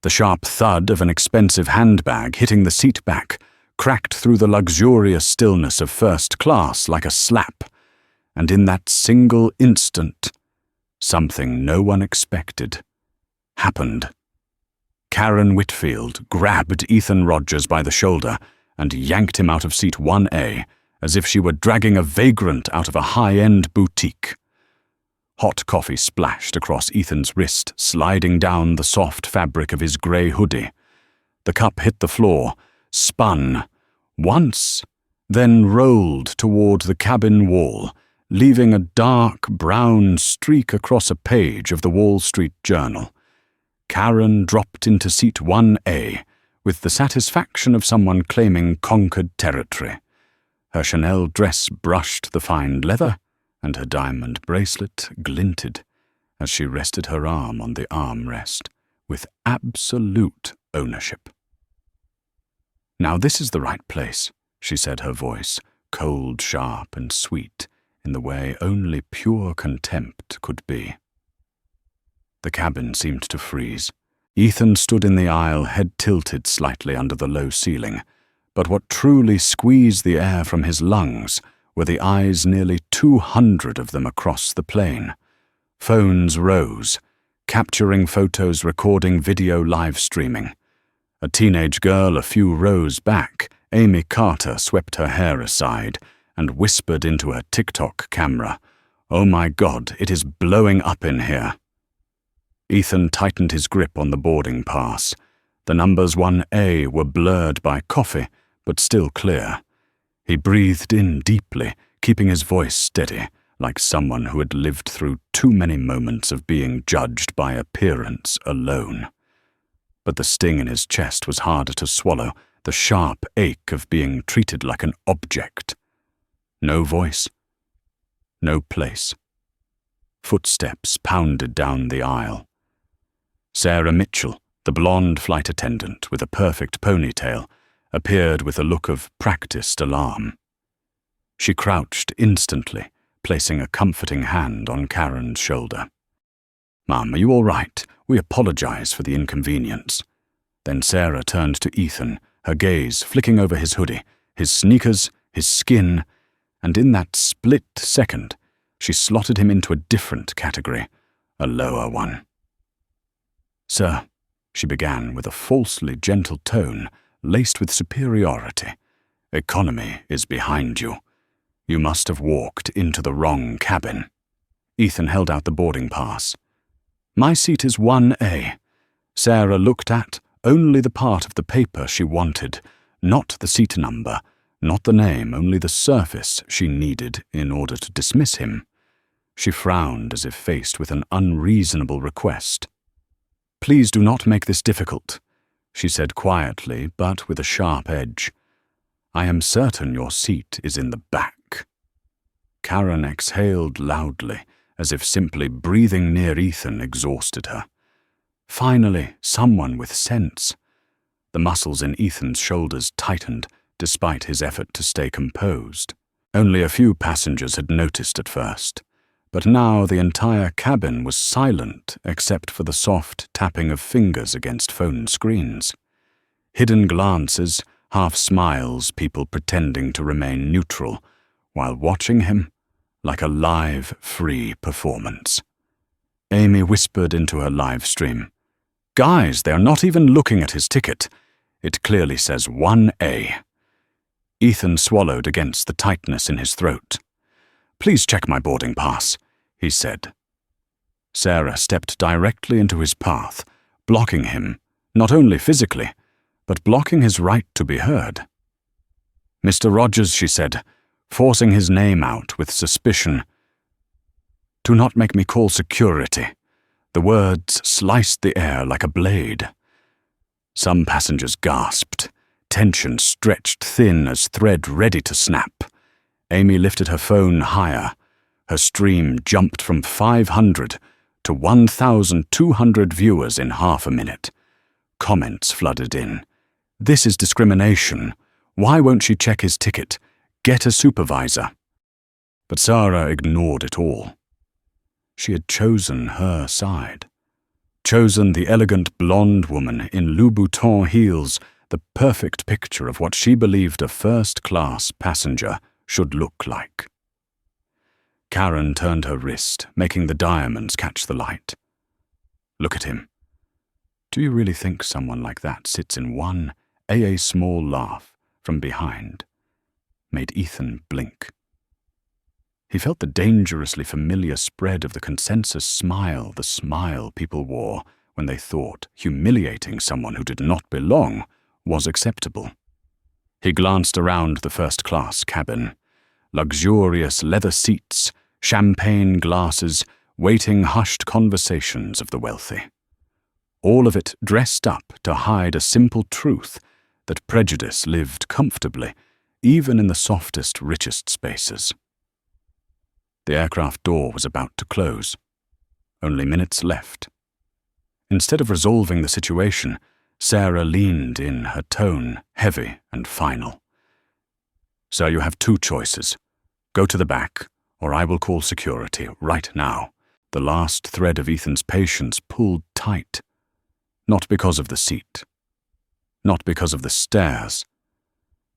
The sharp thud of an expensive handbag hitting the seat back cracked through the luxurious stillness of first class like a slap, and in that single instant, something no one expected happened. Karen Whitfield grabbed Ethan Rogers by the shoulder and yanked him out of seat 1A as if she were dragging a vagrant out of a high-end boutique. Hot coffee splashed across Ethan's wrist, sliding down the soft fabric of his grey hoodie. The cup hit the floor, spun, once, then rolled toward the cabin wall, leaving a dark brown streak across a page of the Wall Street Journal. Karen dropped into seat 1A with the satisfaction of someone claiming conquered territory. Her Chanel dress brushed the fine leather, and her diamond bracelet glinted as she rested her arm on the armrest with absolute ownership. "Now this is the right place," she said, her voice cold, sharp, and sweet in the way only pure contempt could be. The cabin seemed to freeze. Ethan stood in the aisle, head tilted slightly under the low ceiling, but what truly squeezed the air from his lungs were the eyes, nearly 200 of them across the plane. Phones rose, capturing photos, recording video, live streaming. A teenage girl a few rows back, Amy Carter, swept her hair aside and whispered into her TikTok camera, "Oh my God, it is blowing up in here." Ethan tightened his grip on the boarding pass. The numbers 1A were blurred by coffee, but still clear. He breathed in deeply, keeping his voice steady, like someone who had lived through too many moments of being judged by appearance alone. But the sting in his chest was harder to swallow, the sharp ache of being treated like an object. No voice. No place. Footsteps pounded down the aisle. Sarah Mitchell, the blonde flight attendant with a perfect ponytail, appeared with a look of practiced alarm. She crouched instantly, placing a comforting hand on Karen's shoulder. "Ma'am, are you all right? We apologize for the inconvenience." Then Sarah turned to Ethan, her gaze flicking over his hoodie, his sneakers, his skin, and in that split second, she slotted him into a different category, a lower one. "Sir," she began with a falsely gentle tone, laced with superiority, "economy is behind you. You must have walked into the wrong cabin." Ethan held out the boarding pass. "My seat is 1A. Sarah looked at only the part of the paper she wanted, not the seat number, not the name, only the surface she needed in order to dismiss him. She frowned as if faced with an unreasonable request. "Please do not make this difficult," she said quietly, but with a sharp edge. "I am certain your seat is in the back." Karen exhaled loudly, as if simply breathing near Ethan exhausted her. Finally, someone with sense. The muscles in Ethan's shoulders tightened, despite his effort to stay composed. Only a few passengers had noticed at first, but now the entire cabin was silent except for the soft tapping of fingers against phone screens. Hidden glances, half smiles, people pretending to remain neutral, while watching him like a live, free performance. Amy whispered into her live stream, "Guys, they're not even looking at his ticket. It clearly says 1A. Ethan swallowed against the tightness in his throat. "Please check my boarding pass," he said. Sarah stepped directly into his path, blocking him, not only physically, but blocking his right to be heard. "Mr. Rogers," she said, forcing his name out with suspicion. "Do not make me call security." The words sliced the air like a blade. Some passengers gasped, tension stretched thin as thread ready to snap. Amy lifted her phone higher. Her stream jumped from 500 to 1,200 viewers in half a minute. Comments flooded in. "This is discrimination. Why won't she check his ticket? Get a supervisor." But Sarah ignored it all. She had chosen her side. chosen the elegant blonde woman in Louboutin heels, the perfect picture of what she believed a first-class passenger should look like. Karen turned her wrist, making the diamonds catch the light. Look at him. Do you really think someone like that sits in one small laugh from behind? Made Ethan blink. He felt the dangerously familiar spread of the consensus smile, the smile people wore when they thought humiliating someone who did not belong was acceptable. He glanced around the first-class cabin. Luxurious leather seats, champagne glasses, waiting hushed conversations of the wealthy. All of it dressed up to hide a simple truth that prejudice lived comfortably, even in the softest, richest spaces. The aircraft door was about to close. Only minutes left. Instead of resolving the situation, Sarah leaned in, her tone heavy and final. "Sir, you have two choices. Go to the back, or I will call security right now." The last thread of Ethan's patience pulled tight. Not because of the seat. Not because of the stairs.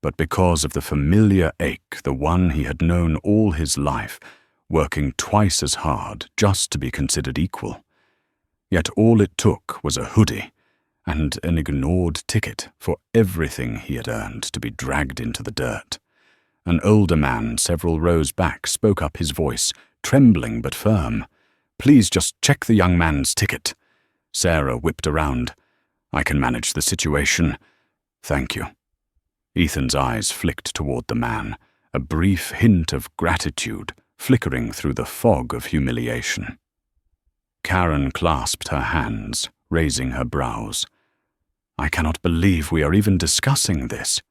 But because of the familiar ache, the one he had known all his life, working twice as hard just to be considered equal. Yet all it took was a hoodie and an ignored ticket for everything he had earned to be dragged into the dirt. An older man several rows back spoke up, his voice trembling but firm. "Please just check the young man's ticket." Sarah whipped around. "I can manage the situation. Thank you." Ethan's eyes flicked toward the man, a brief hint of gratitude flickering through the fog of humiliation. Karen clasped her hands, raising her brows. "I cannot believe we are even discussing this.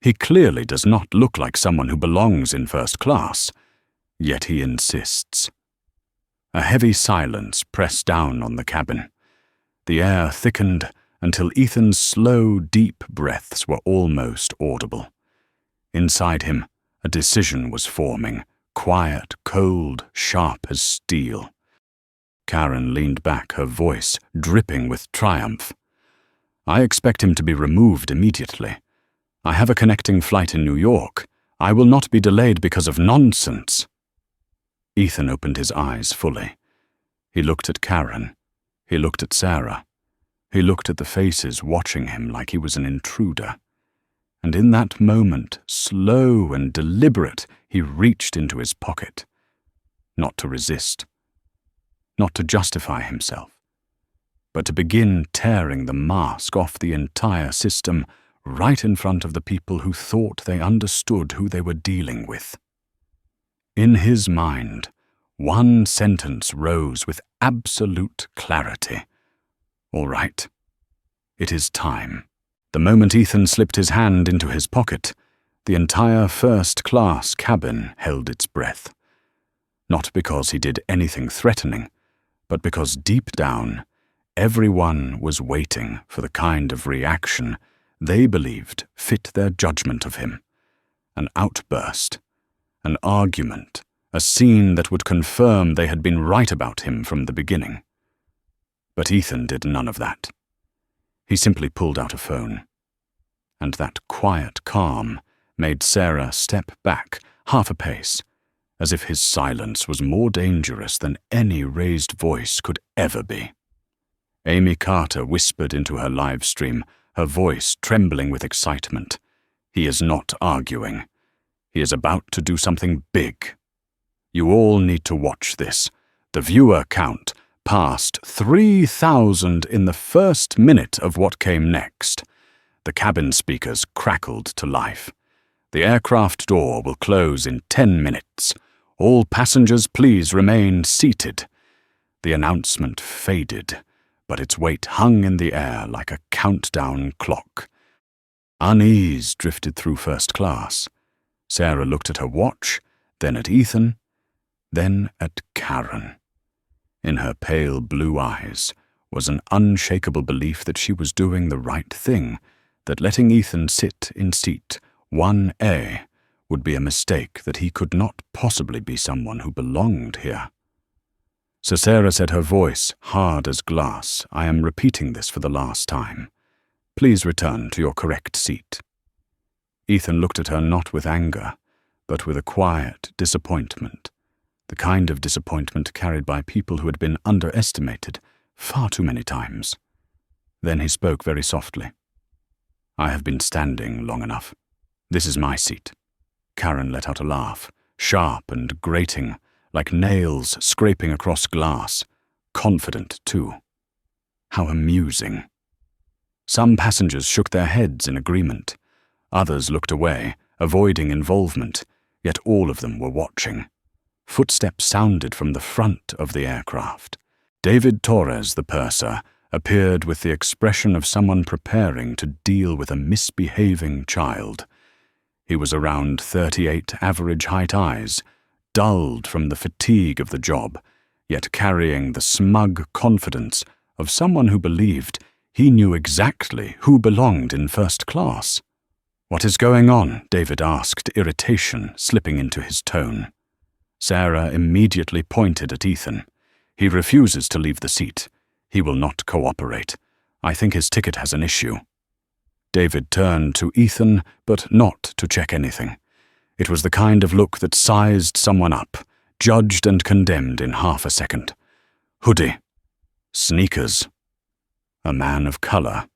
He clearly does not look like someone who belongs in first class, yet he insists." A heavy silence pressed down on the cabin. The air thickened until Ethan's slow, deep breaths were almost audible. Inside him, a decision was forming, quiet, cold, sharp as steel. Karen leaned back, her voice dripping with triumph. "I expect him to be removed immediately. I have a connecting flight in New York. I will not be delayed because of nonsense." Ethan opened his eyes fully. He looked at Karen. He looked at Sarah. He looked at the faces watching him like he was an intruder. And in that moment, slow and deliberate, he reached into his pocket. Not to resist. Not to justify himself. But to begin tearing the mask off the entire system right in front of the people who thought they understood who they were dealing with. In his mind, one sentence rose with absolute clarity. All right. It is time. The moment Ethan slipped his hand into his pocket, the entire first-class cabin held its breath. Not because he did anything threatening, but because deep down, everyone was waiting for the kind of reaction they believed fit their judgment of him. An outburst, an argument, a scene that would confirm they had been right about him from the beginning. But Ethan did none of that. He simply pulled out a phone. And that quiet calm made Sarah step back half a pace, as if his silence was more dangerous than any raised voice could ever be. Amy Carter whispered into her live stream, her voice trembling with excitement. "He is not arguing. He is about to do something big. You all need to watch this. The viewer count passed 3,000 in the first minute of what came next. The cabin speakers crackled to life. The aircraft door will close in 10 minutes. All passengers, please remain seated." The announcement faded, but its weight hung in the air like a countdown clock. Unease drifted through first class. Sarah looked at her watch, then at Ethan, then at Karen. In her pale blue eyes was an unshakable belief that she was doing the right thing, that letting Ethan sit in seat 1A would be a mistake, that he could not possibly be someone who belonged here. So Sarah said, her voice hard as glass, "I am repeating this for the last time. Please return to your correct seat." Ethan looked at her not with anger, but with a quiet disappointment, the kind of disappointment carried by people who had been underestimated far too many times. Then he spoke very softly. "I have been standing long enough. This is my seat." Karen let out a laugh, sharp and grating, like nails scraping across glass, confident too. How amusing. Some passengers shook their heads in agreement. Others looked away, avoiding involvement, yet all of them were watching. Footsteps sounded from the front of the aircraft. David Torres, the purser, appeared with the expression of someone preparing to deal with a misbehaving child. He was around 38 average-height eyes, dulled from the fatigue of the job, yet carrying the smug confidence of someone who believed he knew exactly who belonged in first class. "What is going on?" David asked, irritation slipping into his tone. Sarah immediately pointed at Ethan. "He refuses to leave the seat. He will not cooperate. I think his ticket has an issue." David turned to Ethan, but not to check anything. It was the kind of look that sized someone up, judged and condemned in half a second. "Hoodie. Sneakers. A man of color."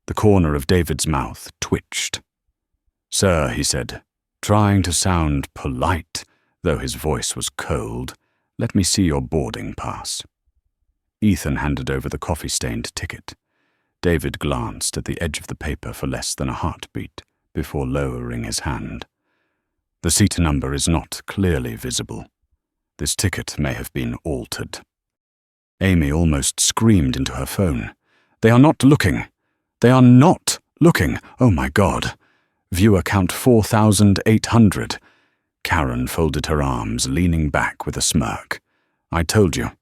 The corner of David's mouth twitched. "Sir," he said, trying to sound polite, though his voice was cold, "let me see your boarding pass." Ethan handed over the coffee-stained ticket. David glanced at the edge of the paper for less than a heartbeat before lowering his hand. "The seat number is not clearly visible. This ticket may have been altered." Amy almost screamed into her phone. "They are not looking! They are not looking! Oh my God! Viewer count 4,800. Karen folded her arms, leaning back with a smirk. "I told you.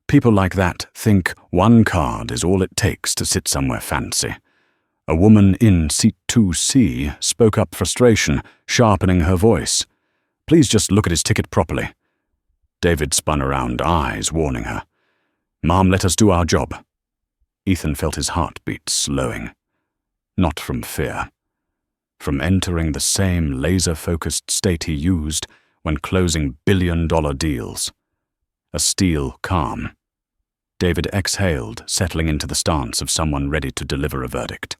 People like that think one card is all it takes to sit somewhere fancy." A woman in seat 2C spoke up frustration, sharpening her voice. "Please just look at his ticket properly." David spun around, eyes warning her. "Mom, let us do our job." Ethan felt his heartbeat slowing. Not from fear. From entering the same laser-focused state he used when closing billion-dollar deals. A steel calm. David exhaled, settling into the stance of someone ready to deliver a verdict.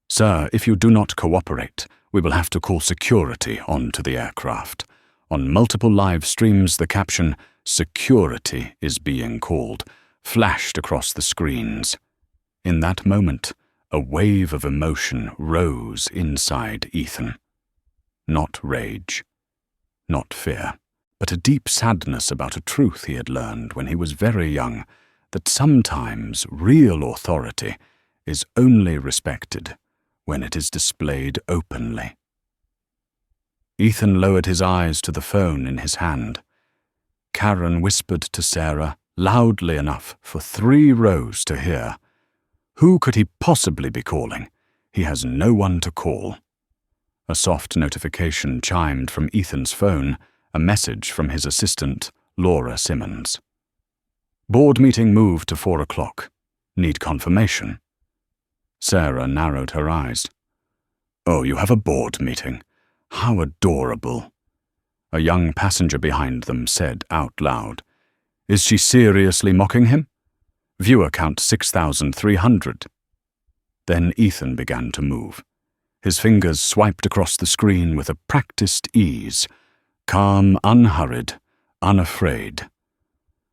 "Sir, if you do not cooperate, we will have to call security onto the aircraft." On multiple live streams, the caption, "Security is being called," flashed across the screens. In that moment, a wave of emotion rose inside Ethan. Not rage, not fear, but a deep sadness about a truth he had learned when he was very young, that sometimes real authority is only respected when it is displayed openly. Ethan lowered his eyes to the phone in his hand. Karen whispered to Sarah, loudly enough for 3 rows to hear. Who could he possibly be calling? He has no one to call. A soft notification chimed from Ethan's phone, a message from his assistant, Laura Simmons. "Board meeting moved to 4 o'clock. Need confirmation." Sarah narrowed her eyes. "Oh, you have a board meeting. How adorable." A young passenger behind them said out loud, "Is she seriously mocking him? Viewer count 6,300. Then Ethan began to move. His fingers swiped across the screen with a practiced ease, calm, unhurried, unafraid.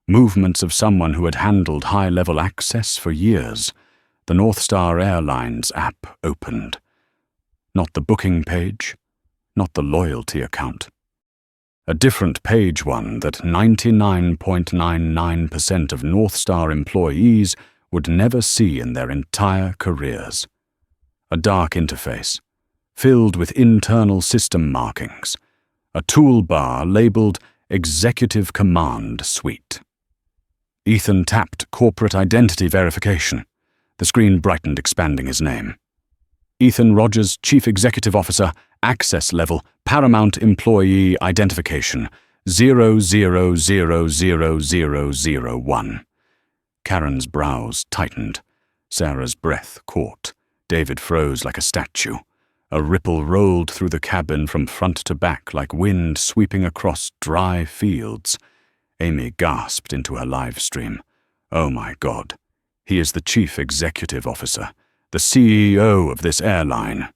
Movements of someone who had handled high-level access for years. The North Star Airlines app opened. Not the booking page, not the loyalty account. A different page, one that 99.99% of North Star employees would never see in their entire careers. A dark interface, filled with internal system markings. A toolbar labeled Executive Command Suite. Ethan tapped Corporate Identity Verification. The screen brightened, expanding his name. Ethan Rogers, Chief Executive Officer, Access Level, Paramount Employee Identification, 0000001. Karen's brows tightened. Sarah's breath caught. David froze like a statue. A ripple rolled through the cabin from front to back like wind sweeping across dry fields. Amy gasped into her live stream. Oh my God. He is the chief executive officer, the CEO of this airline.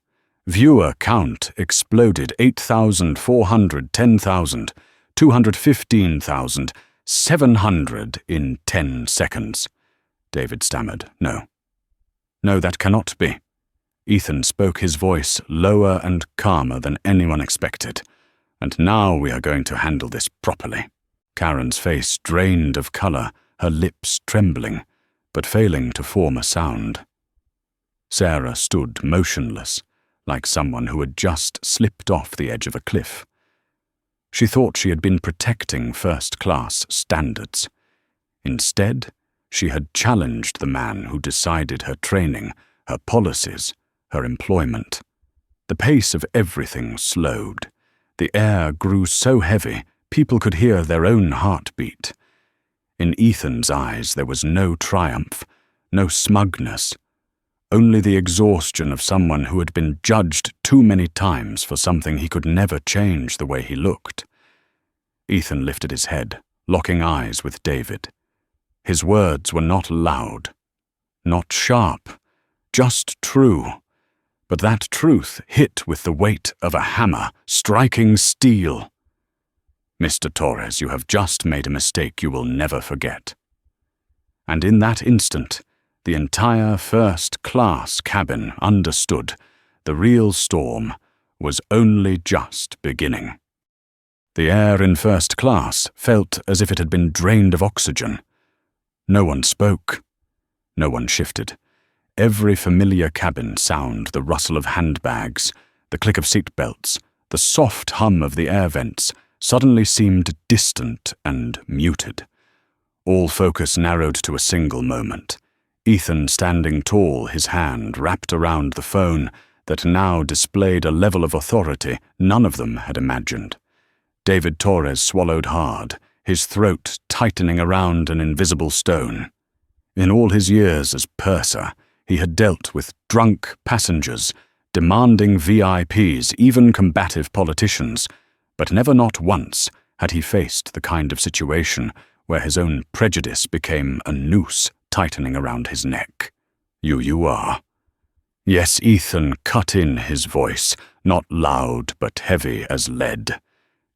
Viewer count exploded 8,400, 10,000, 215,000, 700 in 10 seconds. David stammered. No. No, that cannot be. Ethan spoke, his voice lower and calmer than anyone expected. And now we are going to handle this properly. Karen's face drained of color, her lips trembling, but failing to form a sound. Sarah stood motionless, like someone who had just slipped off the edge of a cliff. She thought she had been protecting first-class standards. Instead, she had challenged the man who decided her training, her policies, her employment. The pace of everything slowed. The air grew so heavy, people could hear their own heartbeat. In Ethan's eyes there was no triumph, no smugness, only the exhaustion of someone who had been judged too many times for something he could never change the way he looked. Ethan lifted his head, locking eyes with David. His words were not loud, not sharp, just true. But that truth hit with the weight of a hammer, striking steel. Mr. Torres, you have just made a mistake you will never forget. And in that instant, the entire first-class cabin understood the real storm was only just beginning. The air in first class felt as if it had been drained of oxygen. No one spoke. No one shifted. Every familiar cabin sound, the rustle of handbags, the click of seat belts, the soft hum of the air vents, suddenly seemed distant and muted. All focus narrowed to a single moment. Ethan standing tall, his hand wrapped around the phone that now displayed a level of authority none of them had imagined. David Torres swallowed hard, his throat tightening around an invisible stone. In all his years as purser, he had dealt with drunk passengers, demanding VIPs, even combative politicians, but never not once had he faced the kind of situation where his own prejudice became a noose tightening around his neck. You are. Yes, Ethan cut in his voice, not loud but heavy as lead.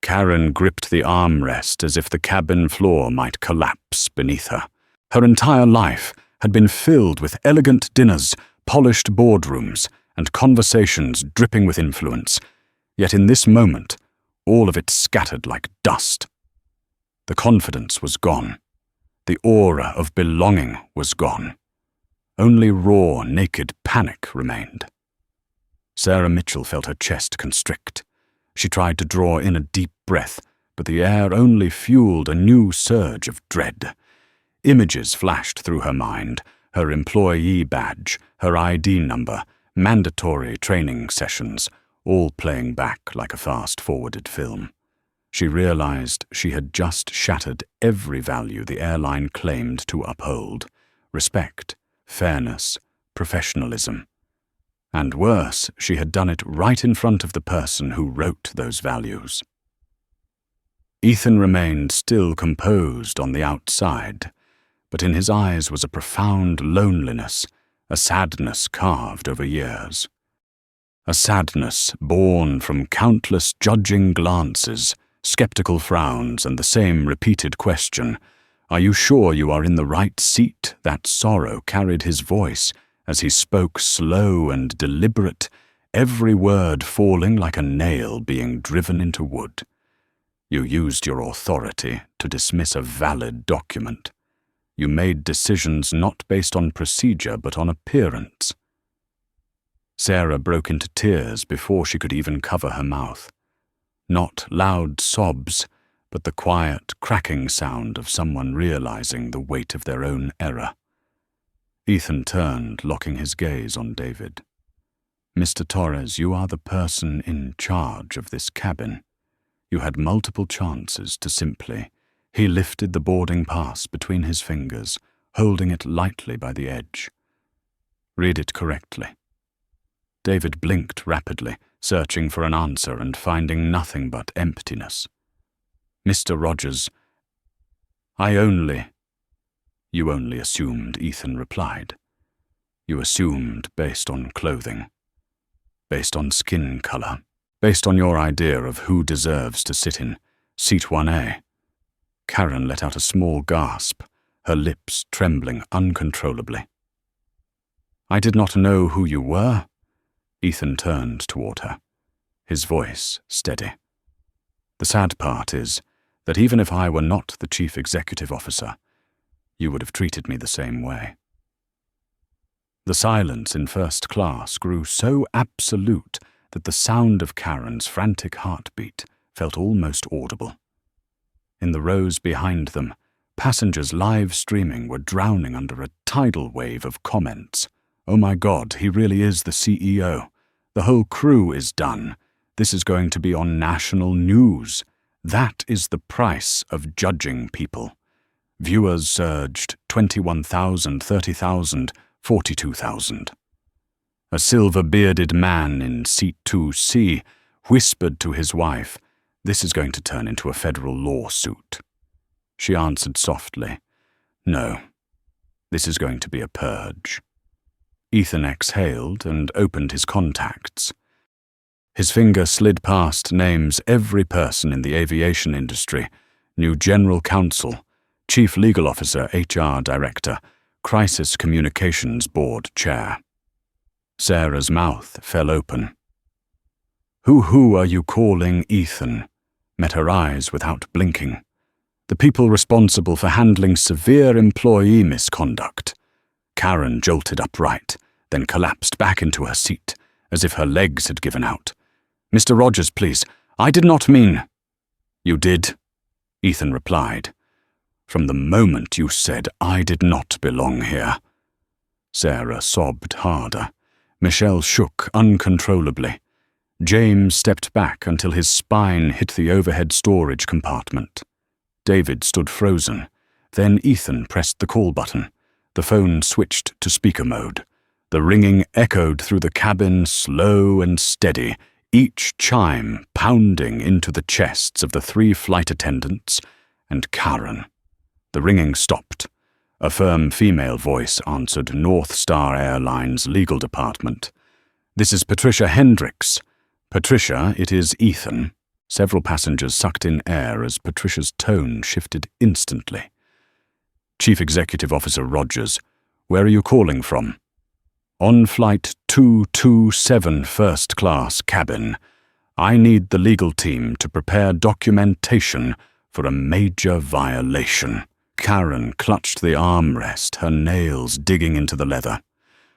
Karen gripped the armrest as if the cabin floor might collapse beneath her. Her entire life had been filled with elegant dinners, polished boardrooms, and conversations dripping with influence, yet in this moment, all of it scattered like dust. The confidence was gone. The aura of belonging was gone. Only raw, naked panic remained. Sarah Mitchell felt her chest constrict. She tried to draw in a deep breath, but the air only fueled a new surge of dread. Images flashed through her mind, her employee badge, her ID number, mandatory training sessions, all playing back like a fast-forwarded film. She realized she had just shattered every value the airline claimed to uphold: respect, fairness, professionalism. And worse, she had done it right in front of the person who wrote those values. Ethan remained still composed on the outside, but in his eyes was a profound loneliness, a sadness carved over years. A sadness born from countless judging glances, skeptical frowns, and the same repeated question, "Are you sure you are in the right seat?" That sorrow carried his voice as he spoke, slow and deliberate, every word falling like a nail being driven into wood. You used your authority to dismiss a valid document. You made decisions not based on procedure but on appearance. Sarah broke into tears before she could even cover her mouth. Not loud sobs, but the quiet, cracking sound of someone realizing the weight of their own error. Ethan turned, locking his gaze on David. "Mr. Torres, you are the person in charge of this cabin. You had multiple chances to simply. He lifted the boarding pass between his fingers, holding it lightly by the edge. Read it correctly. David blinked rapidly, searching for an answer and finding nothing but emptiness. Mr. Rogers, You only assumed, Ethan replied. You assumed based on clothing, based on skin color, based on your idea of who deserves to sit in seat 1A. Karen let out a small gasp, her lips trembling uncontrollably. I did not know who you were. Ethan turned toward her, his voice steady. The sad part is that even if I were not the chief executive officer, you would have treated me the same way. The silence in first class grew so absolute that the sound of Karen's frantic heartbeat felt almost audible. In the rows behind them, passengers live streaming were drowning under a tidal wave of comments. Oh my God, he really is the CEO. The whole crew is done. This is going to be on national news. That is the price of judging people. Viewers surged 21,000, 30,000, 42,000. A silver-bearded man in seat 2C whispered to his wife, "This is going to turn into a federal lawsuit." She answered softly, "No, this is going to be a purge." Ethan exhaled and opened his contacts. His finger slid past names every person in the aviation industry, new general counsel, chief legal officer, HR director, crisis communications board chair. Sarah's mouth fell open. Who are you calling Ethan?" met her eyes without blinking. "The people responsible for handling severe employee misconduct." Karen jolted upright, then collapsed back into her seat, as if her legs had given out. "Mr. Rogers, please, I did not mean—" "You did," Ethan replied. "From the moment you said I did not belong here." Sarah sobbed harder. Michelle shook uncontrollably. James stepped back until his spine hit the overhead storage compartment. David stood frozen. Then Ethan pressed the call button. The phone switched to speaker mode. The ringing echoed through the cabin, slow and steady, each chime pounding into the chests of the 3 flight attendants and Karen. The ringing stopped. A firm female voice answered North Star Airlines legal department. "This is Patricia Hendricks." "Patricia, it is Ethan." Several passengers sucked in air as Patricia's tone shifted instantly. "Chief Executive Officer Rogers, where are you calling from?" "On flight 227 first class cabin. I need the legal team to prepare documentation for a major violation." Karen clutched the armrest, her nails digging into the leather.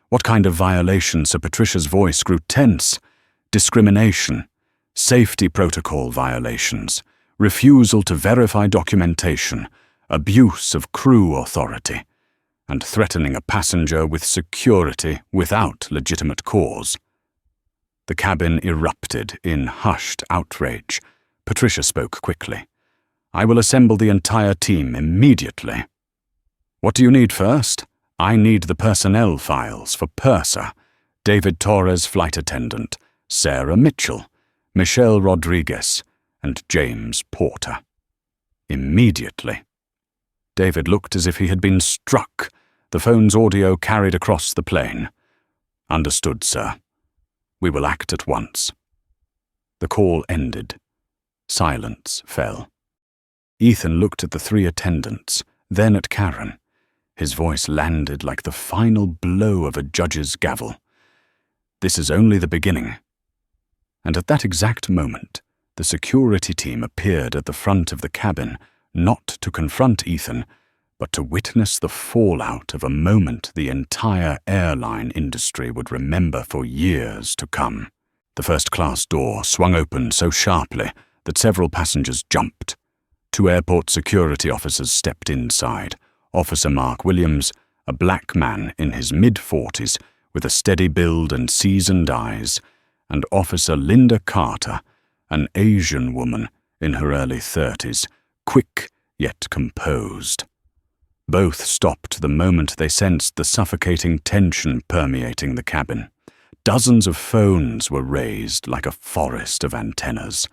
What kind of violation? Sir Patricia's voice grew tense. Discrimination, safety protocol violations, refusal to verify documentation, abuse of crew authority, and threatening a passenger with security without legitimate cause. The cabin erupted in hushed outrage. Patricia spoke quickly. "I will assemble the entire team immediately." "What do you need first?" "I need the personnel files for Purser, David Torres, flight attendant, Sarah Mitchell, Michelle Rodriguez, and James Porter." Immediately. David looked as if he had been struck. The phone's audio carried across the plane. "Understood, sir. We will act at once." The call ended. Silence fell. Ethan looked at the 3 attendants, then at Karen. His voice landed like the final blow of a judge's gavel. "This is only the beginning." And at that exact moment, the security team appeared at the front of the cabin, not to confront Ethan, but to witness the fallout of a moment the entire airline industry would remember for years to come. The first-class door swung open so sharply that several passengers jumped. 2 airport security officers stepped inside. Officer Mark Williams, a black man in his mid-40s with a steady build and seasoned eyes, and Officer Linda Carter, an Asian woman in her early 30s, quick yet composed. Both stopped the moment they sensed the suffocating tension permeating the cabin. Dozens of phones were raised like a forest of antennas.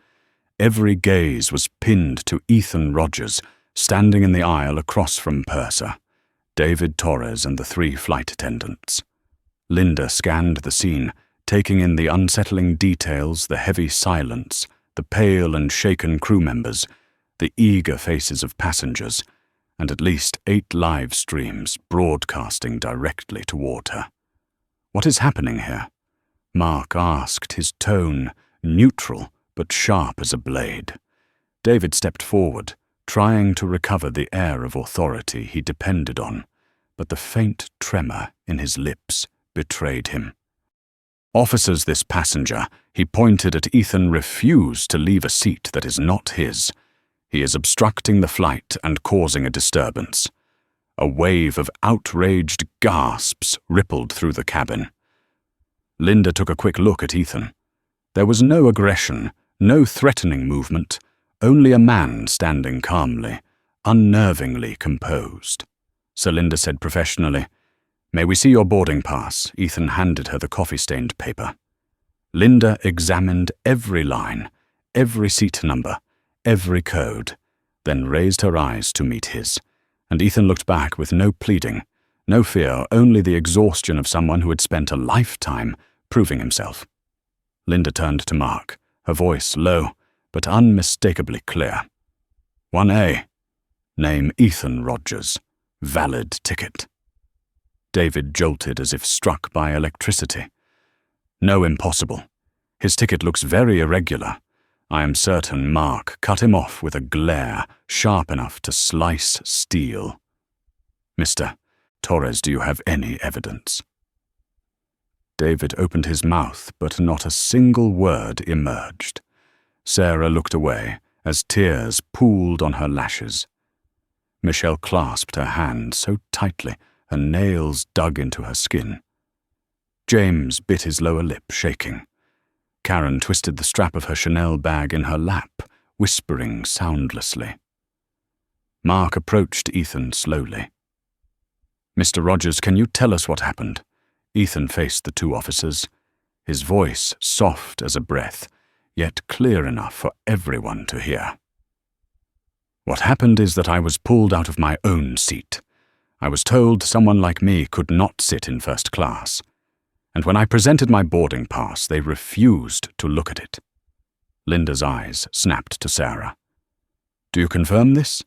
Every gaze was pinned to Ethan Rogers, standing in the aisle across from Purser, David Torres and the 3 flight attendants. Linda scanned the scene, taking in the unsettling details, the heavy silence, the pale and shaken crew members, the eager faces of passengers, and at least 8 live streams broadcasting directly toward her. "What is happening here?" Mark asked, his tone neutral but sharp as a blade. David stepped forward, trying to recover the air of authority he depended on, but the faint tremor in his lips betrayed him. "Officers, this passenger," he pointed at Ethan, "refused to leave a seat that is not his. He is obstructing the flight and causing a disturbance." A wave of outraged gasps rippled through the cabin. Linda took a quick look at Ethan. There was no aggression, no threatening movement, only a man standing calmly, unnervingly composed. So Linda said professionally, "May we see your boarding pass?" Ethan handed her the coffee-stained paper. Linda examined every line, every seat number, every code, then raised her eyes to meet his, and Ethan looked back with no pleading, no fear, only the exhaustion of someone who had spent a lifetime proving himself. Linda turned to Mark, her voice low, but unmistakably clear. "1A. Name Ethan Rogers. Valid ticket." David jolted as if struck by electricity. "No, impossible. His ticket looks very irregular. I am certain Mark cut him off with a glare sharp enough to slice steel." "Mr. Torres, do you have any evidence?" David opened his mouth, but not a single word emerged. Sarah looked away as tears pooled on her lashes. Michelle clasped her hand so tightly her nails dug into her skin. James bit his lower lip, shaking. Karen twisted the strap of her Chanel bag in her lap, whispering soundlessly. Mark approached Ethan slowly. "Mr. Rogers, can you tell us what happened?" Ethan faced the 2 officers, his voice soft as a breath, yet clear enough for everyone to hear. "What happened is that I was pulled out of my own seat. I was told someone like me could not sit in first class, and when I presented my boarding pass, they refused to look at it." Linda's eyes snapped to Sarah. "Do you confirm this?"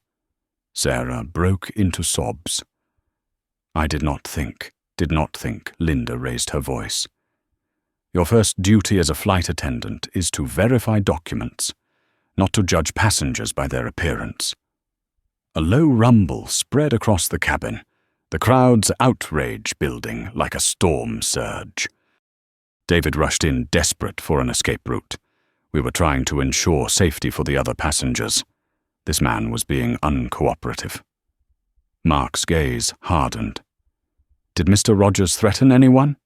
Sarah broke into sobs. "I did not think, Linda raised her voice. "Your first duty as a flight attendant is to verify documents, not to judge passengers by their appearance." A low rumble spread across the cabin, the crowd's outrage building like a storm surge. David rushed in, desperate for an escape route. We were trying to ensure safety for the other passengers. This man was being uncooperative. Mark's gaze hardened. Did Mr. Rogers threaten anyone?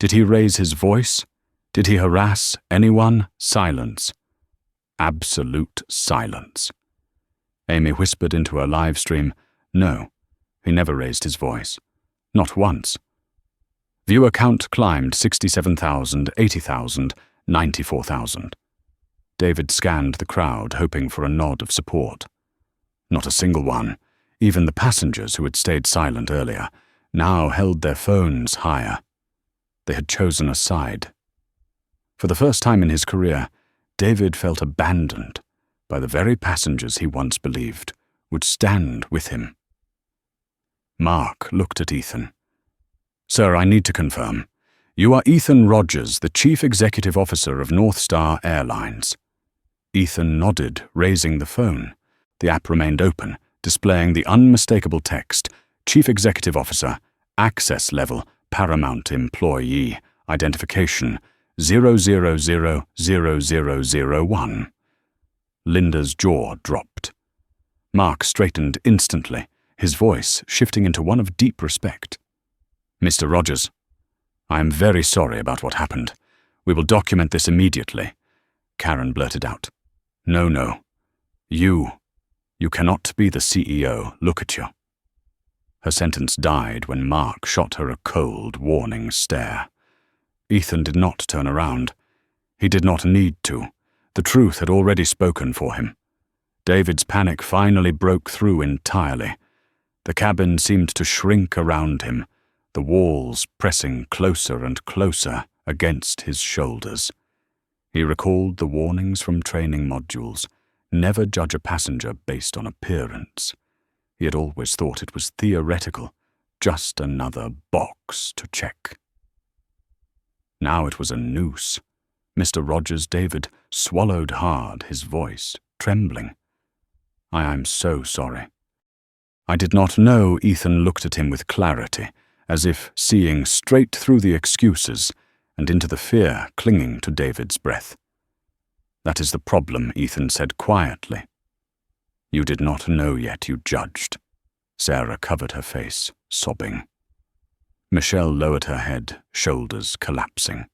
Did he raise his voice? Did he harass anyone? Silence. Absolute silence. Amy whispered into her live stream, "No, he never raised his voice. Not once." Viewer count climbed 67,000, 80,000, 94,000. David scanned the crowd, hoping for a nod of support. Not a single one, even the passengers who had stayed silent earlier, now held their phones higher. They had chosen a side. For the first time in his career, David felt abandoned by the very passengers he once believed would stand with him. Mark looked at Ethan. "Sir, I need to confirm. You are Ethan Rogers, the Chief Executive Officer of North Star Airlines." Ethan nodded, raising the phone. The app remained open, displaying the unmistakable text, "Chief Executive Officer, Access Level, Paramount Employee, Identification, 0000001. Linda's jaw dropped. Mark straightened instantly, his voice shifting into one of deep respect. "Mr. Rogers, I am very sorry about what happened. We will document this immediately." Karen blurted out. No. You cannot be the CEO, look at you." Her sentence died when Mark shot her a cold, warning stare. Ethan did not turn around. He did not need to. The truth had already spoken for him. David's panic finally broke through entirely. The cabin seemed to shrink around him, the walls pressing closer and closer against his shoulders. He recalled the warnings from training modules: never judge a passenger based on appearance. He had always thought it was theoretical, just another box to check. Now it was a noose. Mr. Rogers David swallowed hard, his voice trembling. "I am so sorry." I did not know. Ethan looked at him with clarity, as if seeing straight through the excuses and into the fear clinging to David's breath. "That is the problem," Ethan said quietly. "You did not know yet, you judged." Sarah covered her face, sobbing. Michelle lowered her head, shoulders collapsing.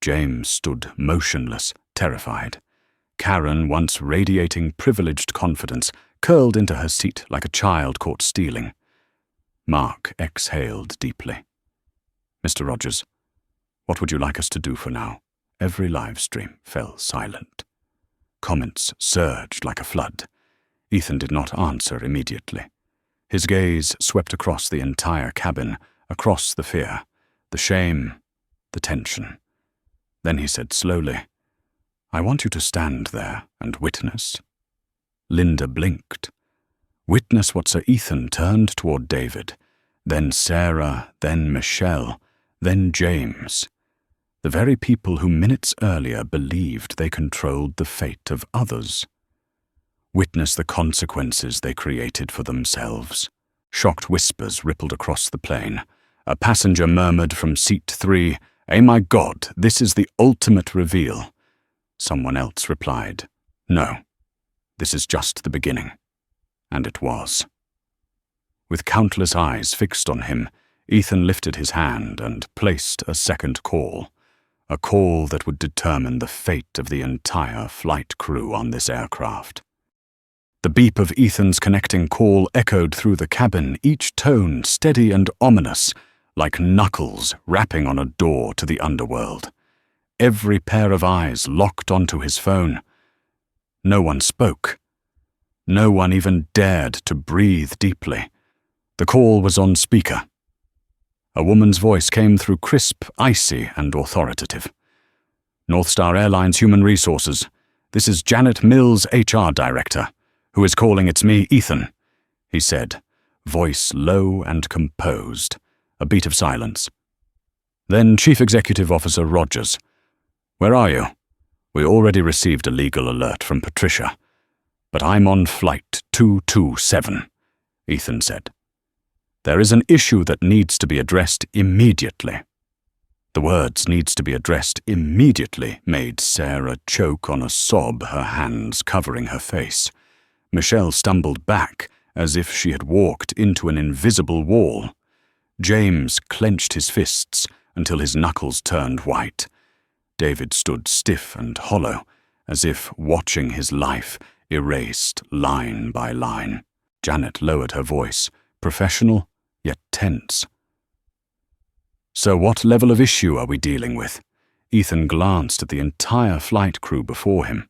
James stood motionless, terrified. Karen, once radiating privileged confidence, curled into her seat like a child caught stealing. Mark exhaled deeply. "Mr. Rogers, what would you like us to do for now?" Every live stream fell silent. Comments surged like a flood. Ethan did not answer immediately. His gaze swept across the entire cabin, across the fear, the shame, the tension. Then he said slowly, "I want you to stand there and witness." Linda blinked. Witness what Sir Ethan turned toward David, then Sarah, then Michelle, then James. The very people who minutes earlier believed they controlled the fate of others. Witness the consequences they created for themselves. Shocked whispers rippled across the plane. A passenger murmured from seat 3, "Eh, my God, this is the ultimate reveal." Someone else replied, "No, this is just the beginning." And it was. With countless eyes fixed on him, Ethan lifted his hand and placed a second call, a call that would determine the fate of the entire flight crew on this aircraft. The beep of Ethan's connecting call echoed through the cabin, each tone steady and ominous, like knuckles rapping on a door to the underworld. Every pair of eyes locked onto his phone. No one spoke. No one even dared to breathe deeply. The call was on speaker. A woman's voice came through, crisp, icy, and authoritative. "North Star Airlines Human Resources. This is Janet Mills, HR Director. Who is calling? It's me, Ethan," he said, voice low and composed. A beat of silence. Then Chief Executive Officer Rogers. "Where are you?" "We already received a legal alert from Patricia, but I'm on flight 227, Ethan said. "There is an issue that needs to be addressed immediately." The words "needs to be addressed immediately" made Sarah choke on a sob, her hands covering her face. Michelle stumbled back as if she had walked into an invisible wall. James clenched his fists until his knuckles turned white. David stood stiff and hollow, as if watching his life erased line by line. Janet lowered her voice, professional yet tense. "So what level of issue are we dealing with?" Ethan glanced at the entire flight crew before him.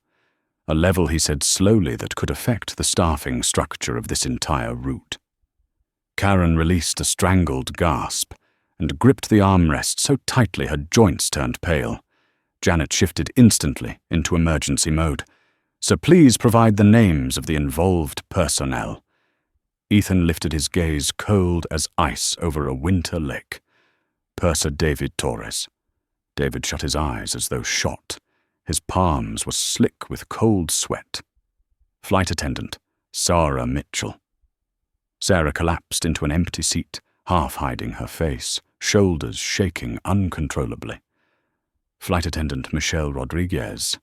A level, he said slowly, that could affect the staffing structure of this entire route. Karen released a strangled gasp and gripped the armrest so tightly her joints turned pale. Janet shifted instantly into emergency mode. "So please provide the names of the involved personnel." Ethan lifted his gaze cold as ice over a winter lake. "Purser David Torres." David shut his eyes as though shot. His palms were slick with cold sweat. "Flight attendant Sarah Mitchell." Sarah collapsed into an empty seat, half hiding her face, shoulders shaking uncontrollably. "Flight attendant Michelle Rodriguez."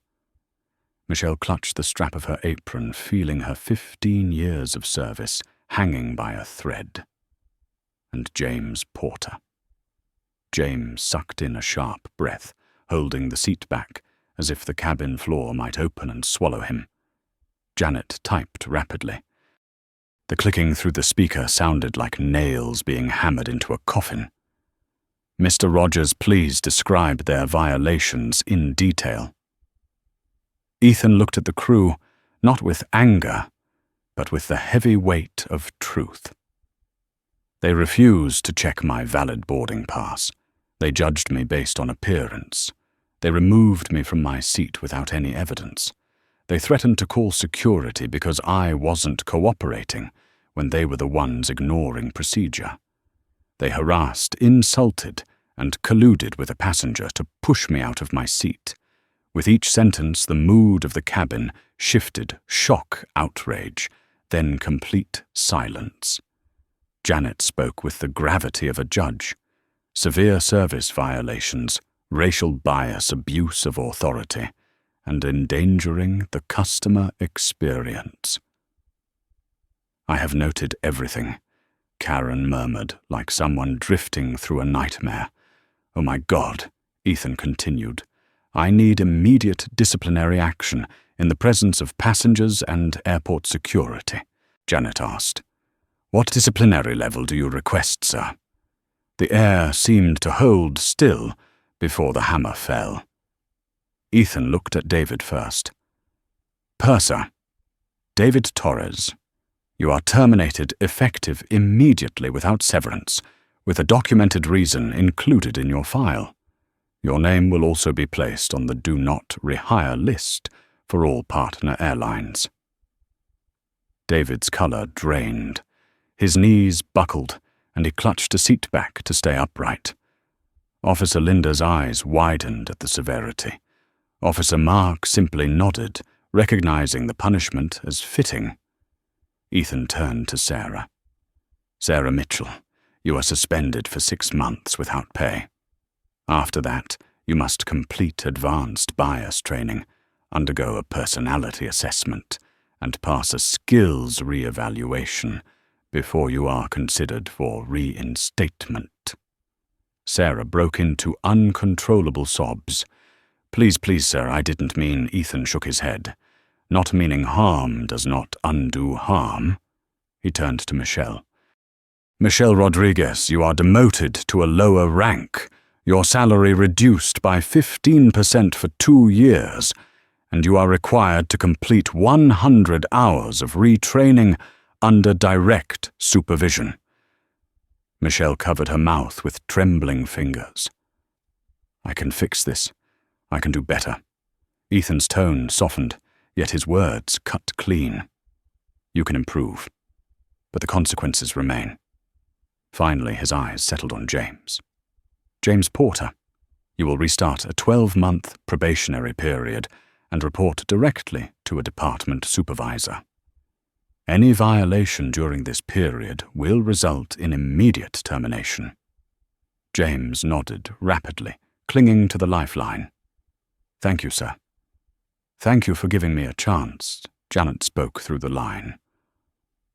Michelle clutched the strap of her apron, feeling her 15 years of service hanging by a thread. And James Porter. James sucked in a sharp breath, holding the seat back, as if the cabin floor might open and swallow him. Janet typed rapidly. The clicking through the speaker sounded like nails being hammered into a coffin. "Mr. Rogers, please describe their violations in detail." Ethan looked at the crew, not with anger, but with the heavy weight of truth. "They refused to check my valid boarding pass. They judged me based on appearance. They removed me from my seat without any evidence. They threatened to call security because I wasn't cooperating when they were the ones ignoring procedure. They harassed, insulted, and colluded with a passenger to push me out of my seat. With each sentence, the mood of the cabin shifted: shock, outrage, then complete silence. Janet spoke with the gravity of a judge. Severe service violations, racial bias, abuse of authority, and endangering the customer experience. "I have noted everything," Karen murmured, like someone drifting through a nightmare. "Oh my God," Ethan continued. "I need immediate disciplinary action in the presence of passengers and airport security." Janet asked, "What disciplinary level do you request, sir?" The air seemed to hold still before the hammer fell. Ethan looked at David first. "Purser, David Torres, you are terminated effective immediately without severance, with a documented reason included in your file. Your name will also be placed on the Do Not Rehire list for all partner airlines." David's color drained. His knees buckled, and he clutched a seat back to stay upright. Officer Linda's eyes widened at the severity. Officer Mark simply nodded, recognizing the punishment as fitting. Ethan turned to Sarah. "Sarah Mitchell, you are suspended for 6 months without pay. After that, you must complete advanced bias training, undergo a personality assessment, and pass a skills re-evaluation before you are considered for reinstatement." Sarah broke into uncontrollable sobs. "Please, please, sir, I didn't mean." Ethan shook his head. "Not meaning harm does not undo harm." He turned to Michelle. "Michelle Rodriguez, you are demoted to a lower rank, your salary reduced by 15% for 2 years, and you are required to complete 100 hours of retraining under direct supervision." Michelle covered her mouth with trembling fingers. "I can fix this. I can do better." Ethan's tone softened, yet his words cut clean. "You can improve, but the consequences remain." Finally, his eyes settled on James. "James Porter, you will restart a 12-month probationary period and report directly to a department supervisor. Any violation during this period will result in immediate termination." James nodded rapidly, clinging to the lifeline. "Thank you, sir." "Thank you for giving me a chance," Janet spoke through the line.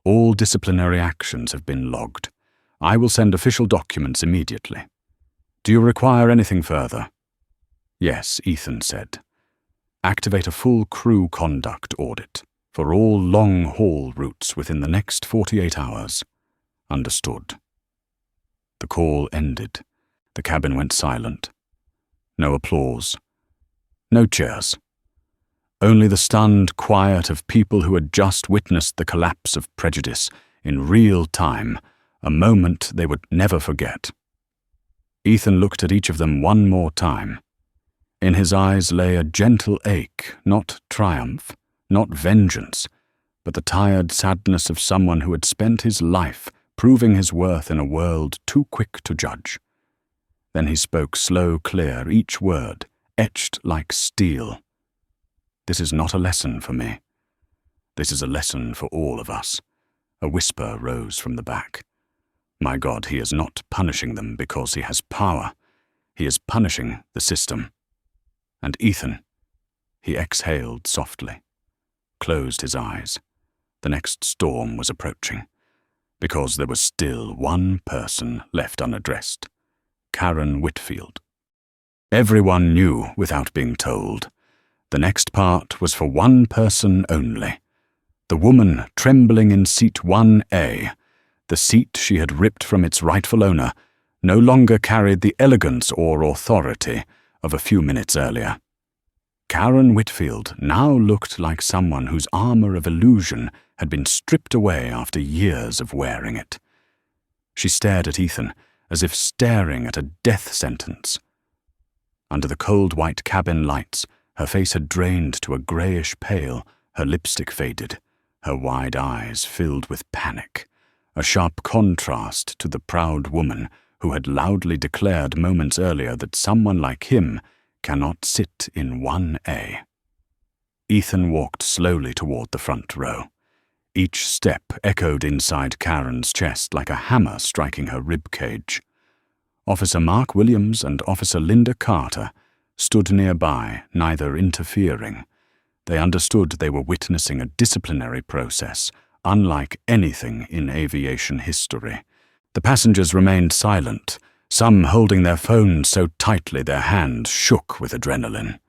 "All disciplinary actions have been logged. I will send official documents immediately. Do you require anything further?" "Yes," Ethan said. "Activate a full crew conduct audit for all long-haul routes within the next 48 hours. Understood." The call ended. The cabin went silent. No applause. No cheers. Only the stunned quiet of people who had just witnessed the collapse of prejudice in real time, a moment they would never forget. Ethan looked at each of them one more time. In his eyes lay a gentle ache, not triumph, not vengeance, but the tired sadness of someone who had spent his life proving his worth in a world too quick to judge. Then he spoke slow, clear, each word etched like steel. "This is not a lesson for me. This is a lesson for all of us." A whisper rose from the back. "My God, he is not punishing them because he has power. He is punishing the system." And Ethan, he exhaled softly, closed his eyes. The next storm was approaching, because there was still one person left unaddressed: Karen Whitfield. Everyone knew without being told. The next part was for one person only: The woman trembling in seat 1A, the seat she had ripped from its rightful owner, no longer carried the elegance or authority of a few minutes earlier. Karen Whitfield now looked like someone whose armor of illusion had been stripped away after years of wearing it. She stared at Ethan as if staring at a death sentence. Under the cold white cabin lights, her face had drained to a greyish pale, her lipstick faded, her wide eyes filled with panic, a sharp contrast to the proud woman who had loudly declared moments earlier that someone like him cannot sit in 1A. Ethan walked slowly toward the front row. Each step echoed inside Karen's chest like a hammer striking her rib cage. Officer Mark Williams and Officer Linda Carter stood nearby, neither interfering. They understood they were witnessing a disciplinary process, unlike anything in aviation history. The passengers remained silent, some holding their phones so tightly their hands shook with adrenaline.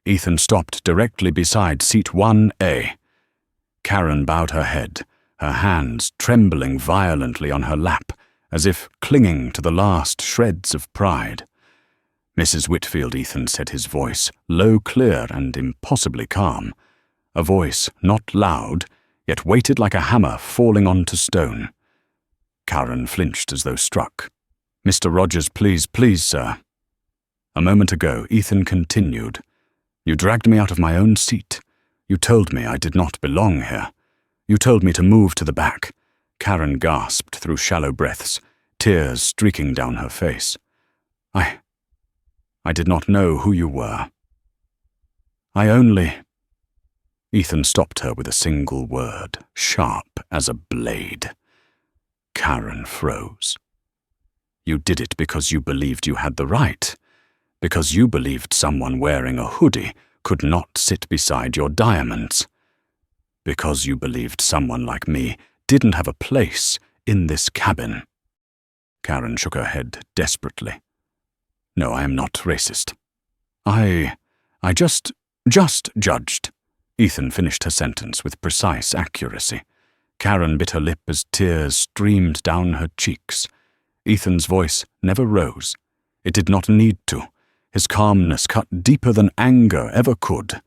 Ethan stopped directly beside seat 1A. Karen bowed her head, her hands trembling violently on her lap, as if clinging to the last shreds of pride. "Mrs. Whitfield," Ethan said, his voice low, clear, and impossibly calm. A voice not loud, yet weighted like a hammer falling onto stone. Karen flinched as though struck. "Mr. Rogers, please, sir." A moment ago, Ethan continued. "You dragged me out of my own seat. You told me I did not belong here. You told me to move to the back." Karen gasped through shallow breaths, tears streaking down her face. I did not know who you were. I only—" Ethan stopped her with a single word, sharp as a blade. Karen froze. "You did it because you believed you had the right, because you believed someone wearing a hoodie could not sit beside your diamonds, because you believed someone like me didn't have a place in this cabin." Karen shook her head desperately. "No, I am not racist. I just judged." Ethan finished her sentence with precise accuracy. Karen bit her lip as tears streamed down her cheeks. Ethan's voice never rose. It did not need to. His calmness cut deeper than anger ever could.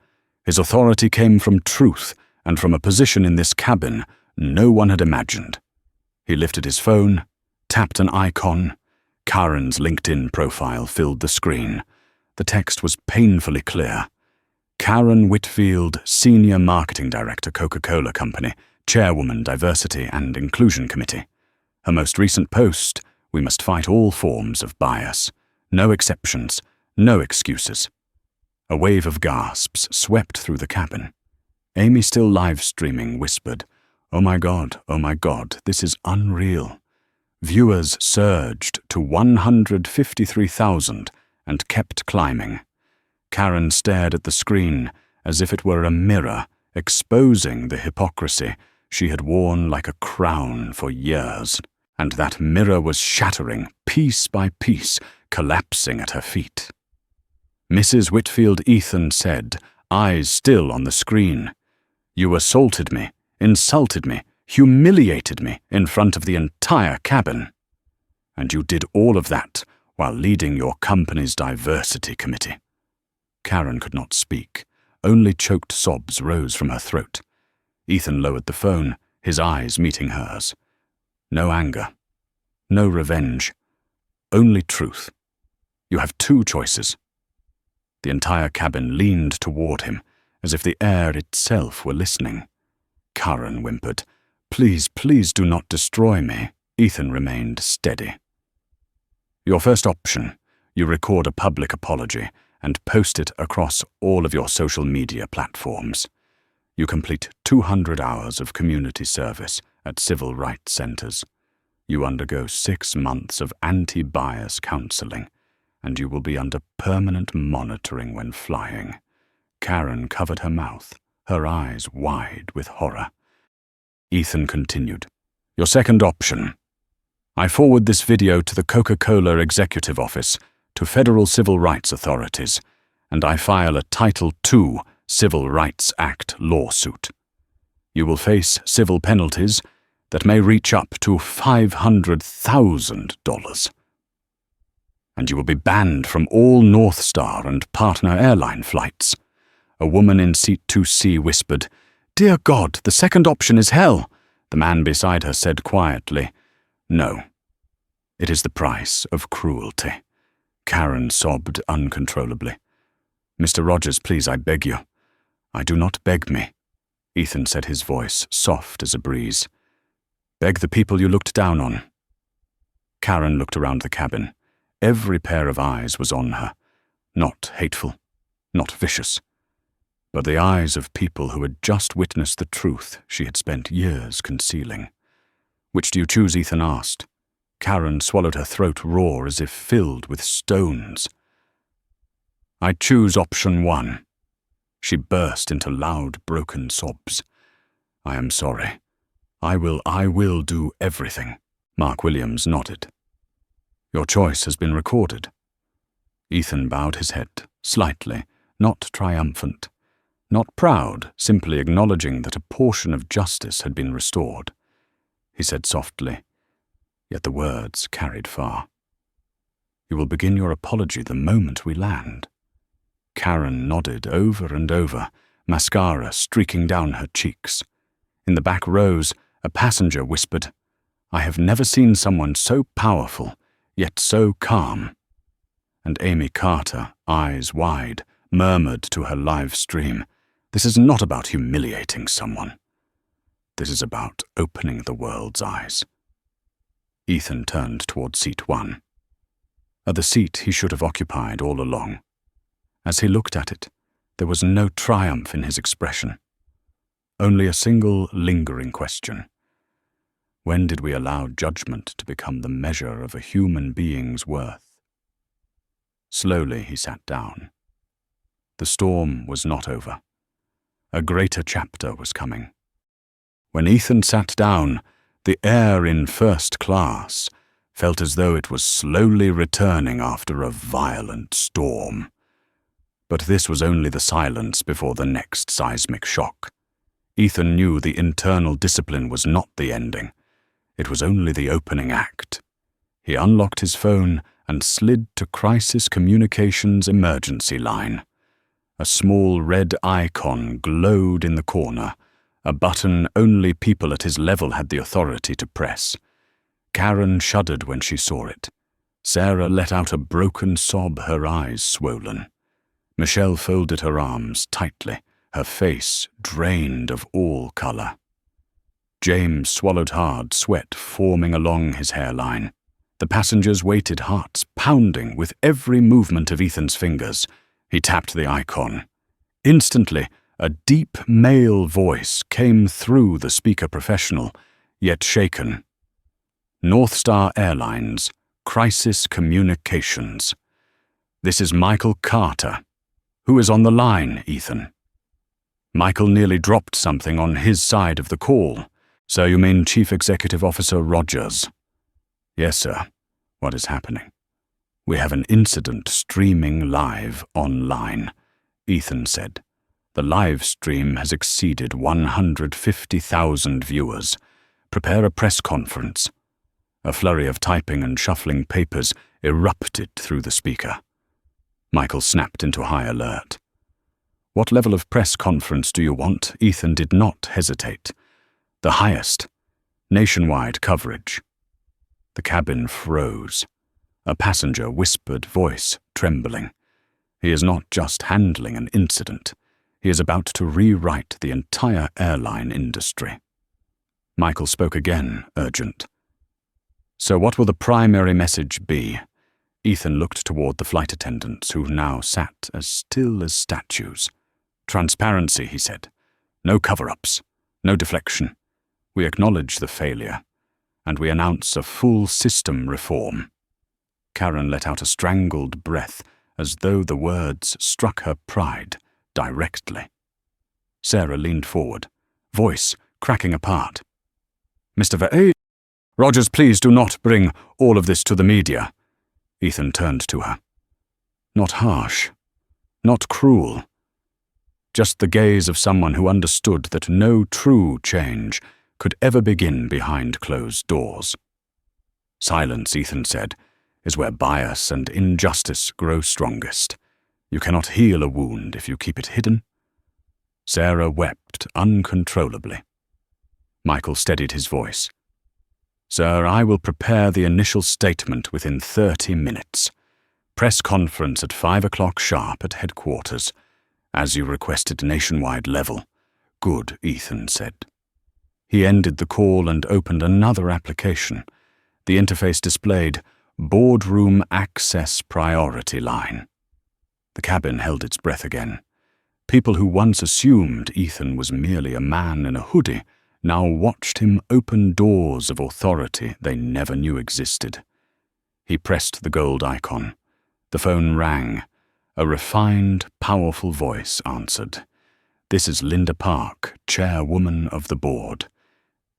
His authority came from truth and from a position in this cabin no one had imagined. He lifted his phone, tapped an icon. Karen's LinkedIn profile filled the screen. The text was painfully clear. Karen Whitfield, Senior Marketing Director, Coca-Cola Company, Chairwoman, Diversity and Inclusion Committee. Her most recent post: "We must fight all forms of bias. No exceptions, no excuses." A wave of gasps swept through the cabin. Amy, still live-streaming, whispered, oh my God, this is unreal." Viewers surged to 153,000 and kept climbing. Karen stared at the screen as if it were a mirror, exposing the hypocrisy she had worn like a crown for years, and that mirror was shattering piece by piece, collapsing at her feet. Mrs. Whitfield, Ethan said, eyes still on the screen, "You assaulted me, insulted me, humiliated me in front of the entire cabin. And you did all of that while leading your company's diversity committee." Karen could not speak. Only choked sobs rose from her throat. Ethan lowered the phone, his eyes meeting hers. No anger. No revenge. Only truth. "You have two choices." The entire cabin leaned toward him, as if the air itself were listening. Karen whimpered, Please do not destroy me." Ethan remained steady. "Your first option, you record a public apology and post it across all of your social media platforms. You complete 200 hours of community service at civil rights centers. You undergo 6 months of anti-bias counseling, and you will be under permanent monitoring when flying." Karen covered her mouth, her eyes wide with horror. Ethan continued, "Your second option. I forward this video to the Coca-Cola Executive Office, to federal civil rights authorities, and I file a Title II Civil Rights Act lawsuit. You will face civil penalties that may reach up to $500,000. And you will be banned from all North Star and partner airline flights. A woman in seat 2C whispered, "Dear God, the second option is hell." The man beside her said quietly, "No, it is the price of cruelty." Karen sobbed uncontrollably. "Mr. Rogers, please, I beg you." "I do not beg me," Ethan said, his voice soft as a breeze. "Beg the people you looked down on." Karen looked around the cabin. Every pair of eyes was on her. Not hateful, not vicious, but the eyes of people who had just witnessed the truth she had spent years concealing. "Which do you choose?" Ethan asked. Karen swallowed her throat raw as if filled with stones. "I choose option 1. She burst into loud, broken sobs. "I am sorry. I will do everything." Mark Williams nodded. "Your choice has been recorded." Ethan bowed his head, slightly, not triumphant, not proud, simply acknowledging that a portion of justice had been restored. He said softly, yet the words carried far, "You will begin your apology the moment we land." Karen nodded over and over, mascara streaking down her cheeks. In the back rows, a passenger whispered, "I have never seen someone so powerful, yet so calm." And Amy Carter, eyes wide, murmured to her live stream, "This is not about humiliating someone. This is about opening the world's eyes." Ethan turned toward seat 1. At the seat he should have occupied all along. As he looked at it, there was no triumph in his expression. Only a single lingering question. When did we allow judgment to become the measure of a human being's worth? Slowly he sat down. The storm was not over. A greater chapter was coming. When Ethan sat down, the air in first class felt as though it was slowly returning after a violent storm. But this was only the silence before the next seismic shock. Ethan knew the internal discipline was not the ending. It was only the opening act. He unlocked his phone and slid to Crisis Communications emergency line. A small red icon glowed in the corner, a button only people at his level had the authority to press. Karen shuddered when she saw it. Sarah let out a broken sob, her eyes swollen. Michelle folded her arms tightly, her face drained of all color. James swallowed hard, sweat forming along his hairline. The passengers waited, hearts pounding with every movement of Ethan's fingers. He tapped the icon. Instantly, a deep male voice came through the speaker professional, yet shaken. "North Star Airlines, Crisis Communications. This is Michael Carter. Who is on the line, Ethan?" Michael nearly dropped something on his side of the call. "So you mean Chief Executive Officer Rogers?" "Yes, sir. What is happening?" "We have an incident streaming live online," Ethan said. "The live stream has exceeded 150,000 viewers. Prepare a press conference." A flurry of typing and shuffling papers erupted through the speaker. Michael snapped into high alert. "What level of press conference do you want?" Ethan did not hesitate. "The highest. Nationwide coverage." The cabin froze. A passenger whispered, voice trembling. He is not just handling an incident. He is about to rewrite the entire airline industry. Michael spoke again, urgent. "So what will the primary message be?" Ethan looked toward the flight attendants, who now sat as still as statues. "Transparency," he said. "No cover-ups. No deflection. We acknowledge the failure, and we announce a full system reform." Karen let out a strangled breath, as though the words struck her pride directly. Sarah leaned forward, voice cracking apart. "Mr. Rogers, please do not bring all of this to the media." Ethan turned to her. "Not harsh. Not cruel. just the gaze of someone who understood that no true change could ever begin behind closed doors. Silence, Ethan said, is where bias and injustice grow strongest. You cannot heal a wound if you keep it hidden. Sarah wept uncontrollably. Michael steadied his voice. Sir, I will prepare the initial statement within 30 minutes. Press conference at 5 o'clock sharp at headquarters, as you requested nationwide level. Good, Ethan said. He ended the call and opened another application. The interface displayed Boardroom Access Priority Line. The cabin held its breath again. People who once assumed Ethan was merely a man in a hoodie now watched him open doors of authority they never knew existed. He pressed the gold icon. The phone rang. A refined, powerful voice answered. This is Linda Park, chairwoman of the board.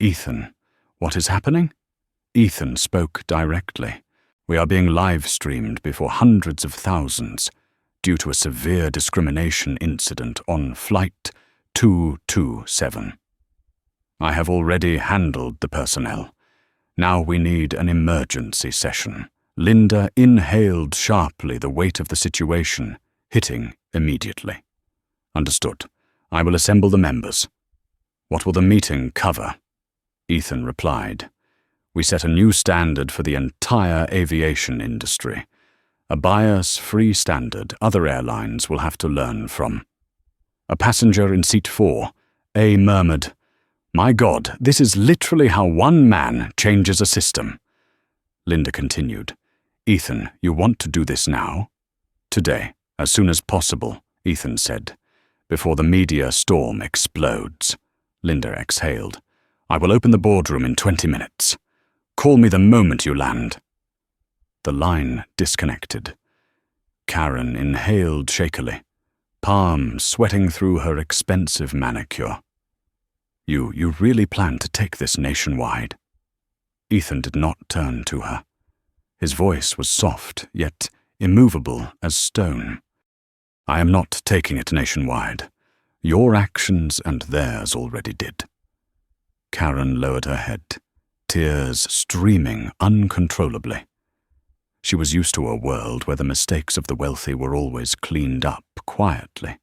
Ethan, what is happening? Ethan spoke directly. We are being live-streamed before hundreds of thousands due to a severe discrimination incident on Flight 227. I have already handled the personnel. Now we need an emergency session. Linda inhaled sharply the weight of the situation, hitting immediately. Understood. I will assemble the members. What will the meeting cover? Ethan replied. We set a new standard for the entire aviation industry. A bias-free standard other airlines will have to learn from. A passenger in seat 4, A murmured, My God, this is literally how one man changes a system. Linda continued, Ethan, you want to do this now? Today, as soon as possible, Ethan said, before the media storm explodes. Linda exhaled. I will open the boardroom in 20 minutes. Call me the moment you land. The line disconnected. Karen inhaled shakily, palms sweating through her expensive manicure. You really plan to take this nationwide? Ethan did not turn to her. His voice was soft, yet immovable as stone. I am not taking it nationwide. Your actions and theirs already did. Karen lowered her head, tears streaming uncontrollably. She was used to a world where the mistakes of the wealthy were always cleaned up quietly.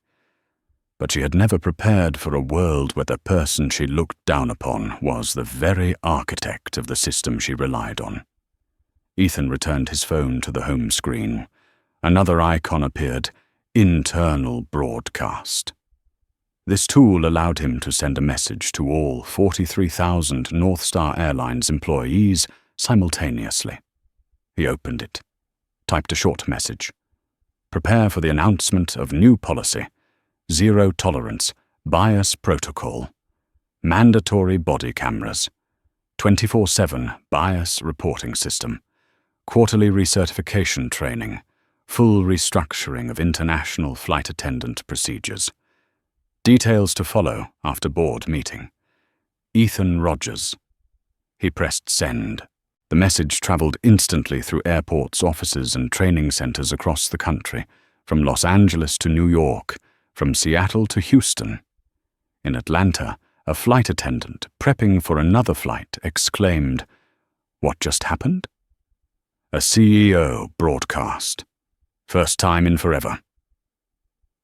But she had never prepared for a world where the person she looked down upon was the very architect of the system she relied on. Ethan returned his phone to the home screen. Another icon appeared, Internal Broadcast. This tool allowed him to send a message to all 43,000 North Star Airlines employees simultaneously. He opened it, typed a short message. Prepare for the announcement of new policy. Zero tolerance, bias protocol. Mandatory body cameras. 24/7 bias reporting system. Quarterly recertification training. Full restructuring of international flight attendant procedures. Details to follow after board meeting. Ethan Rogers. He pressed send. The message traveled instantly through airports, offices, and training centers across the country, from Los Angeles to New York, from Seattle to Houston. In Atlanta, a flight attendant, prepping for another flight, exclaimed, What just happened? A CEO broadcast. First time in forever.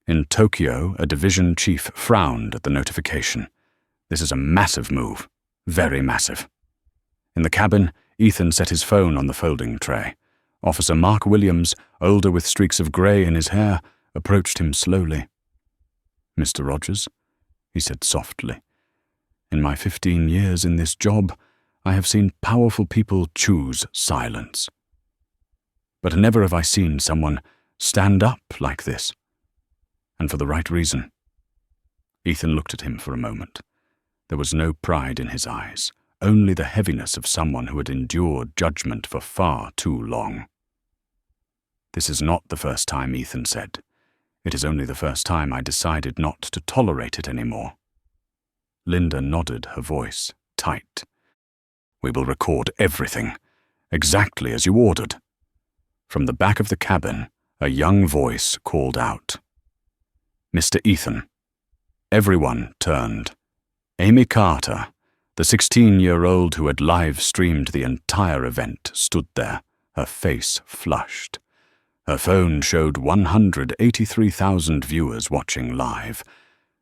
In Tokyo, a division chief frowned at the notification. This is a massive move. Very massive. In the cabin, Ethan set his phone on the folding tray. Officer Mark Williams, older with streaks of grey in his hair, approached him slowly. Mr. Rogers, he said softly, in my 15 years in this job, I have seen powerful people choose silence. But never have I seen someone stand up like this. And for the right reason. Ethan looked at him for a moment. There was no pride in his eyes, only the heaviness of someone who had endured judgment for far too long. This is not the first time, Ethan said. It is only the first time I decided not to tolerate it anymore. Linda nodded, her voice tight. We will record everything, exactly as you ordered. From the back of the cabin, a young voice called out. Mr. Ethan, Everyone turned. Amy Carter, the 16-year-old who had live-streamed the entire event, stood there, her face flushed. Her phone showed 183,000 viewers watching live.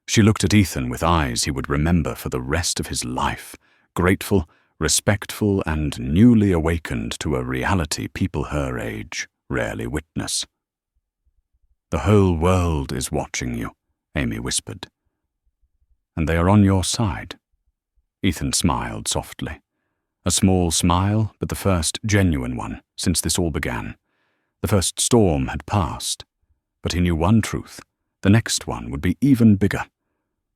She looked at Ethan with eyes he would remember for the rest of his life, grateful, respectful, and newly awakened to a reality people her age rarely witness. "The whole world is watching you," Amy whispered. "And they are on your side." Ethan smiled softly. A small smile, but the first genuine one since this all began. The first storm had passed, but he knew one truth: the next one would be even bigger.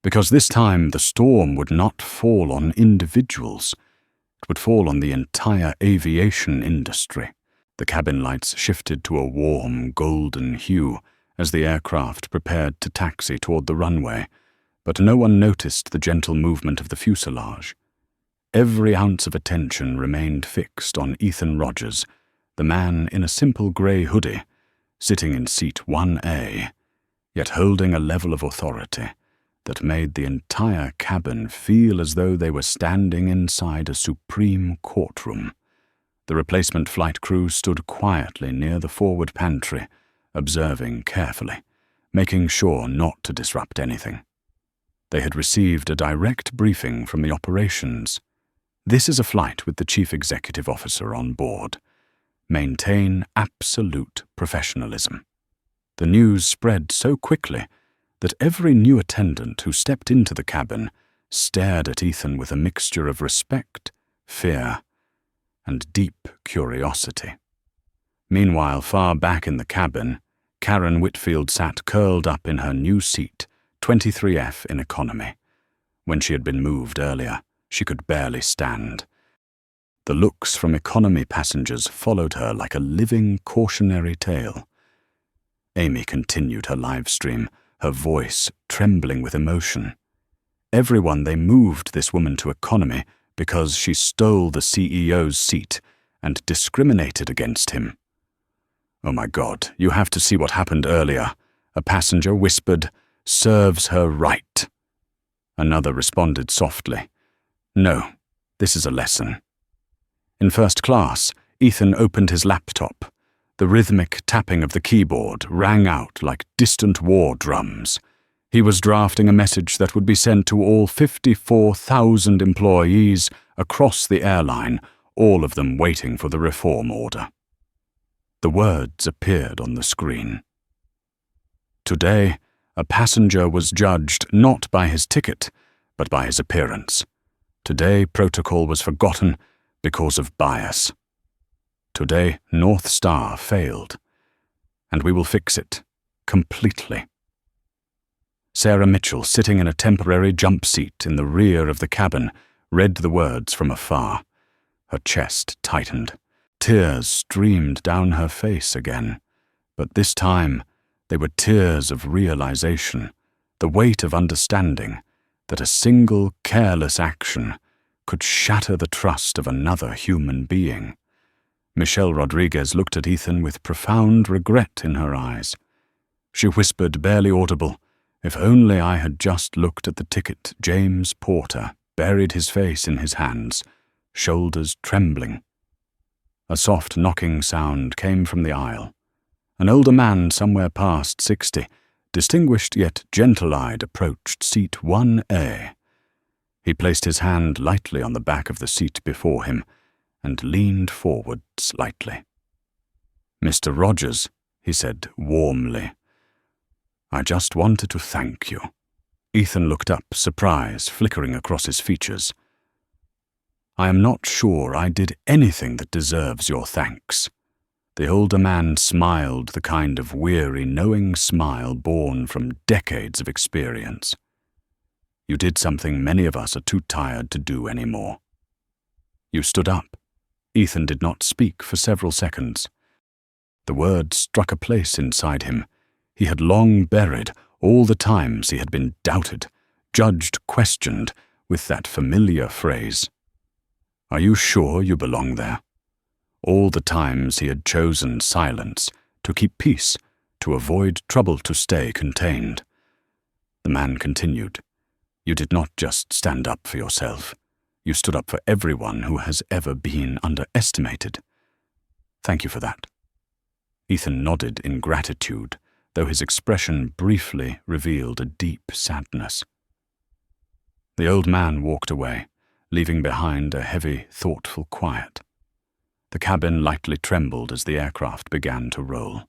Because this time the storm would not fall on individuals. It would fall on the entire aviation industry. The cabin lights shifted to a warm, golden hue as the aircraft prepared to taxi toward the runway, but no one noticed the gentle movement of the fuselage. Every ounce of attention remained fixed on Ethan Rogers, the man in a simple grey hoodie, sitting in seat 1A, yet holding a level of authority that made the entire cabin feel as though they were standing inside a supreme courtroom. The replacement flight crew stood quietly near the forward pantry, observing carefully, making sure not to disrupt anything. They had received a direct briefing from the operations. "This is a flight with the chief executive officer on board. Maintain absolute professionalism." The news spread so quickly that every new attendant who stepped into the cabin stared at Ethan with a mixture of respect, fear, and deep curiosity. Meanwhile, far back in the cabin, Karen Whitfield sat curled up in her new seat, 23F in economy. When she had been moved earlier, she could barely stand. The looks from economy passengers followed her like a living cautionary tale. Amy continued her live stream, her voice trembling with emotion. Everyone they moved this woman to economy because she stole the CEO's seat and discriminated against him. "Oh my God, you have to see what happened earlier," a passenger whispered. "Serves her right." Another responded softly. "No, this is a lesson." In first class, Ethan opened his laptop. The rhythmic tapping of the keyboard rang out like distant war drums. He was drafting a message that would be sent to all 54,000 employees across the airline, all of them waiting for the reform order. The words appeared on the screen. Today, a passenger was judged not by his ticket, but by his appearance. Today, protocol was forgotten because of bias. Today, North Star failed, and we will fix it completely. Sarah Mitchell, sitting in a temporary jump seat in the rear of the cabin, read the words from afar. Her chest tightened. Tears streamed down her face again, but this time they were tears of realization, the weight of understanding that a single careless action could shatter the trust of another human being. Michelle Rodriguez looked at Ethan with profound regret in her eyes. She whispered, barely audible, "If only I had just looked at the ticket." James Porter buried his face in his hands, shoulders trembling. A soft knocking sound came from the aisle. An older man, somewhere past 60, distinguished yet gentle-eyed, approached seat 1A. He placed his hand lightly on the back of the seat before him and leaned forward slightly. "Mr. Rogers," he said warmly, "I just wanted to thank you." Ethan looked up, surprise flickering across his features. "I am not sure I did anything that deserves your thanks." The older man smiled, the kind of weary, knowing smile born from decades of experience. "You did something many of us are too tired to do anymore. You stood up." Ethan did not speak for several seconds. The words struck a place inside him. He had long buried all the times he had been doubted, judged, questioned with that familiar phrase. "Are you sure you belong there?" All the times he had chosen silence, to keep peace, to avoid trouble, to stay contained. The man continued. You did not just stand up for yourself. You stood up for everyone who has ever been underestimated. Thank you for that. Ethan nodded in gratitude, though his expression briefly revealed a deep sadness. The old man walked away, leaving behind a heavy, thoughtful quiet. The cabin lightly trembled as the aircraft began to roll,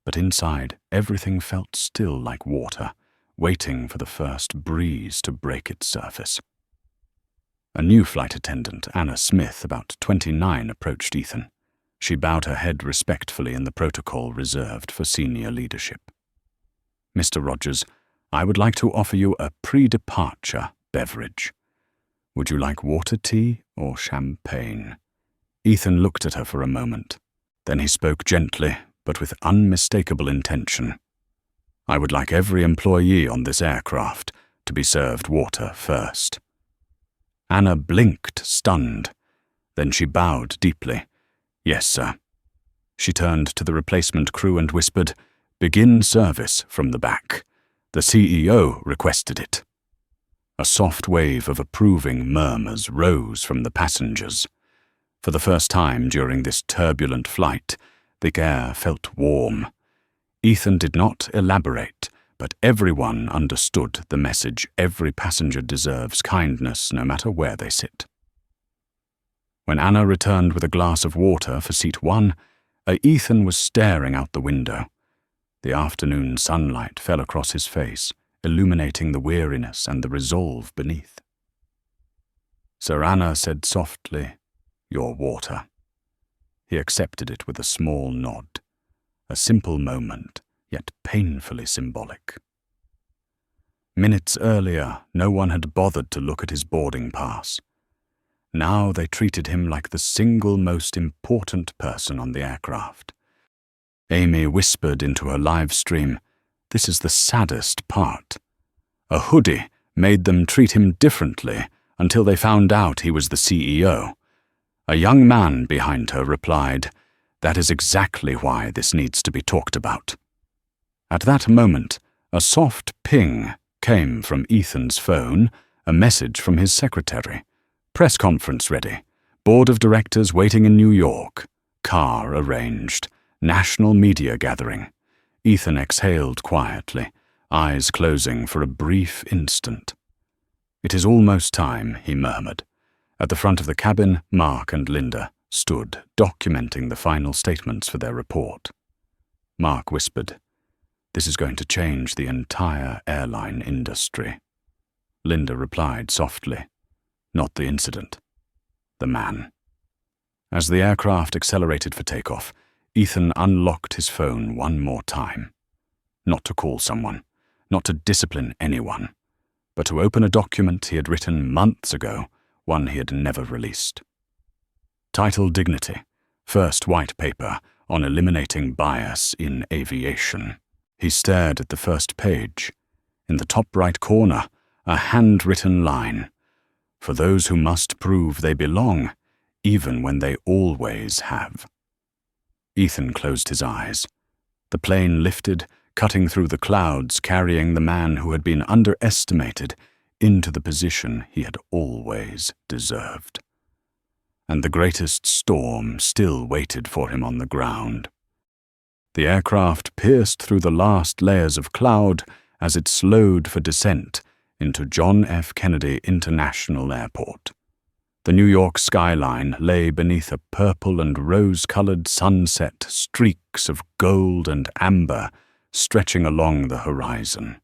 but inside everything felt still like water, waiting for the first breeze to break its surface. A new flight attendant, Anna Smith, about 29, approached Ethan. She bowed her head respectfully in the protocol reserved for senior leadership. Mr. Rogers, I would like to offer you a pre-departure beverage. Would you like water tea or champagne? Ethan looked at her for a moment. Then he spoke gently, but with unmistakable intention. I would like every employee on this aircraft to be served water first. Anna blinked, stunned. Then she bowed deeply. Yes, sir. She turned to the replacement crew and whispered, Begin service from the back. The CEO requested it. A soft wave of approving murmurs rose from the passengers. For the first time during this turbulent flight, the air felt warm. Ethan did not elaborate, but everyone understood the message every passenger deserves kindness no matter where they sit. When Anna returned with a glass of water for seat 1, Ethan was staring out the window. The afternoon sunlight fell across his face, illuminating the weariness and the resolve beneath. Sir Anna said softly, Your water. He accepted it with a small nod. A simple moment, yet painfully symbolic. Minutes earlier, no one had bothered to look at his boarding pass. Now they treated him like the single most important person on the aircraft. Amy whispered into her live stream, This is the saddest part. A hoodie made them treat him differently until they found out he was the CEO. A young man behind her replied, That is exactly why this needs to be talked about. At that moment, a soft ping came from Ethan's phone, a message from his secretary. Press conference ready. Board of directors waiting in New York. Car arranged. National media gathering. Ethan exhaled quietly, eyes closing for a brief instant. It is almost time, he murmured. At the front of the cabin, Mark and Linda stood, documenting the final statements for their report. Mark whispered, This is going to change the entire airline industry. Linda replied softly, Not the incident. The man. As the aircraft accelerated for takeoff, Ethan unlocked his phone one more time. Not to call someone, not to discipline anyone, but to open a document he had written months ago, one he had never released. Title Dignity, first white paper on eliminating bias in aviation. He stared at the first page. In the top right corner, a handwritten line. For those who must prove they belong, even when they always have. Ethan closed his eyes. The plane lifted, cutting through the clouds, carrying the man who had been underestimated into the position he had always deserved. And the greatest storm still waited for him on the ground. The aircraft pierced through the last layers of cloud as it slowed for descent into John F. Kennedy International Airport. The New York skyline lay beneath a purple and rose-colored sunset, streaks of gold and amber stretching along the horizon.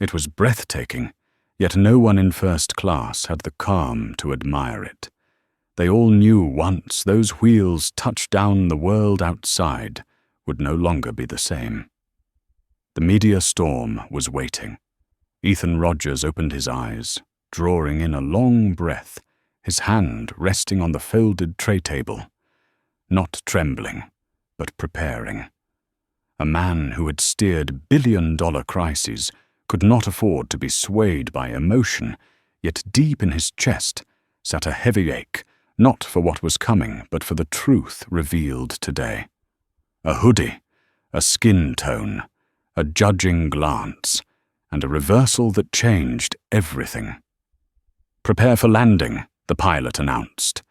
It was breathtaking, yet no one in first class had the calm to admire it. They all knew once those wheels touched down the world outside would no longer be the same. The media storm was waiting. Ethan Rogers opened his eyes, drawing in a long breath, his hand resting on the folded tray table. Not trembling, but preparing. A man who had steered billion-dollar crises could not afford to be swayed by emotion, yet deep in his chest sat a heavy ache, not for what was coming, but for the truth revealed today. A hoodie, a skin tone, a judging glance, and a reversal that changed everything. "Prepare for landing," the pilot announced.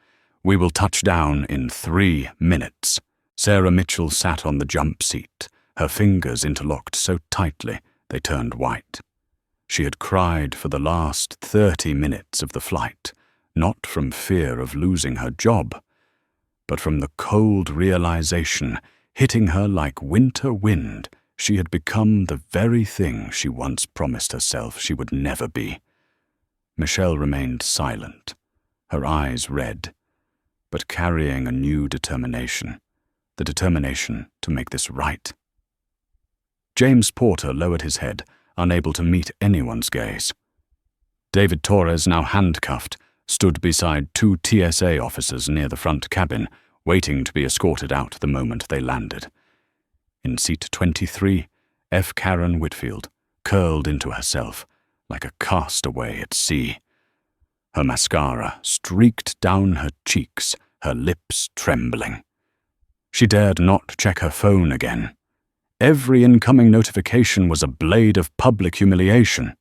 "We will touch down in 3 minutes." Sarah Mitchell sat on the jump seat, her fingers interlocked so tightly they turned white. She had cried for the last 30 minutes of the flight, not from fear of losing her job, but from the cold realization hitting her like winter wind she had become the very thing she once promised herself she would never be. Michelle remained silent, her eyes red, but carrying a new determination, the determination to make this right. James Porter lowered his head, unable to meet anyone's gaze. David Torres, now handcuffed, stood beside 2 TSA officers near the front cabin, waiting to be escorted out the moment they landed. In seat 23, F. Karen Whitfield curled into herself like a castaway at sea. Her mascara streaked down her cheeks, her lips trembling. She dared not check her phone again. Every incoming notification was a blade of public humiliation.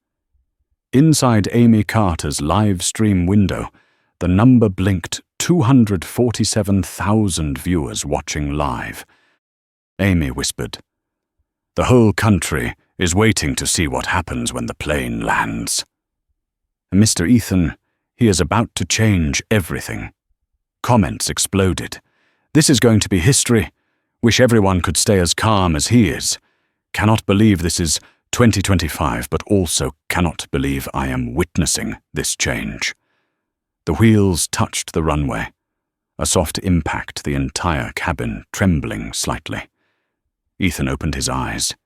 Inside Amy Carter's live stream window, the number blinked 247,000 viewers watching live. Amy whispered, "The whole country is waiting to see what happens when the plane lands. Mr. Ethan, he is about to change everything." Comments exploded. "This is going to be history. Wish everyone could stay as calm as he is. Cannot believe this is 2025, but also cannot believe I am witnessing this change." The wheels touched the runway, a soft impact, the entire cabin trembling slightly. Ethan opened his eyes.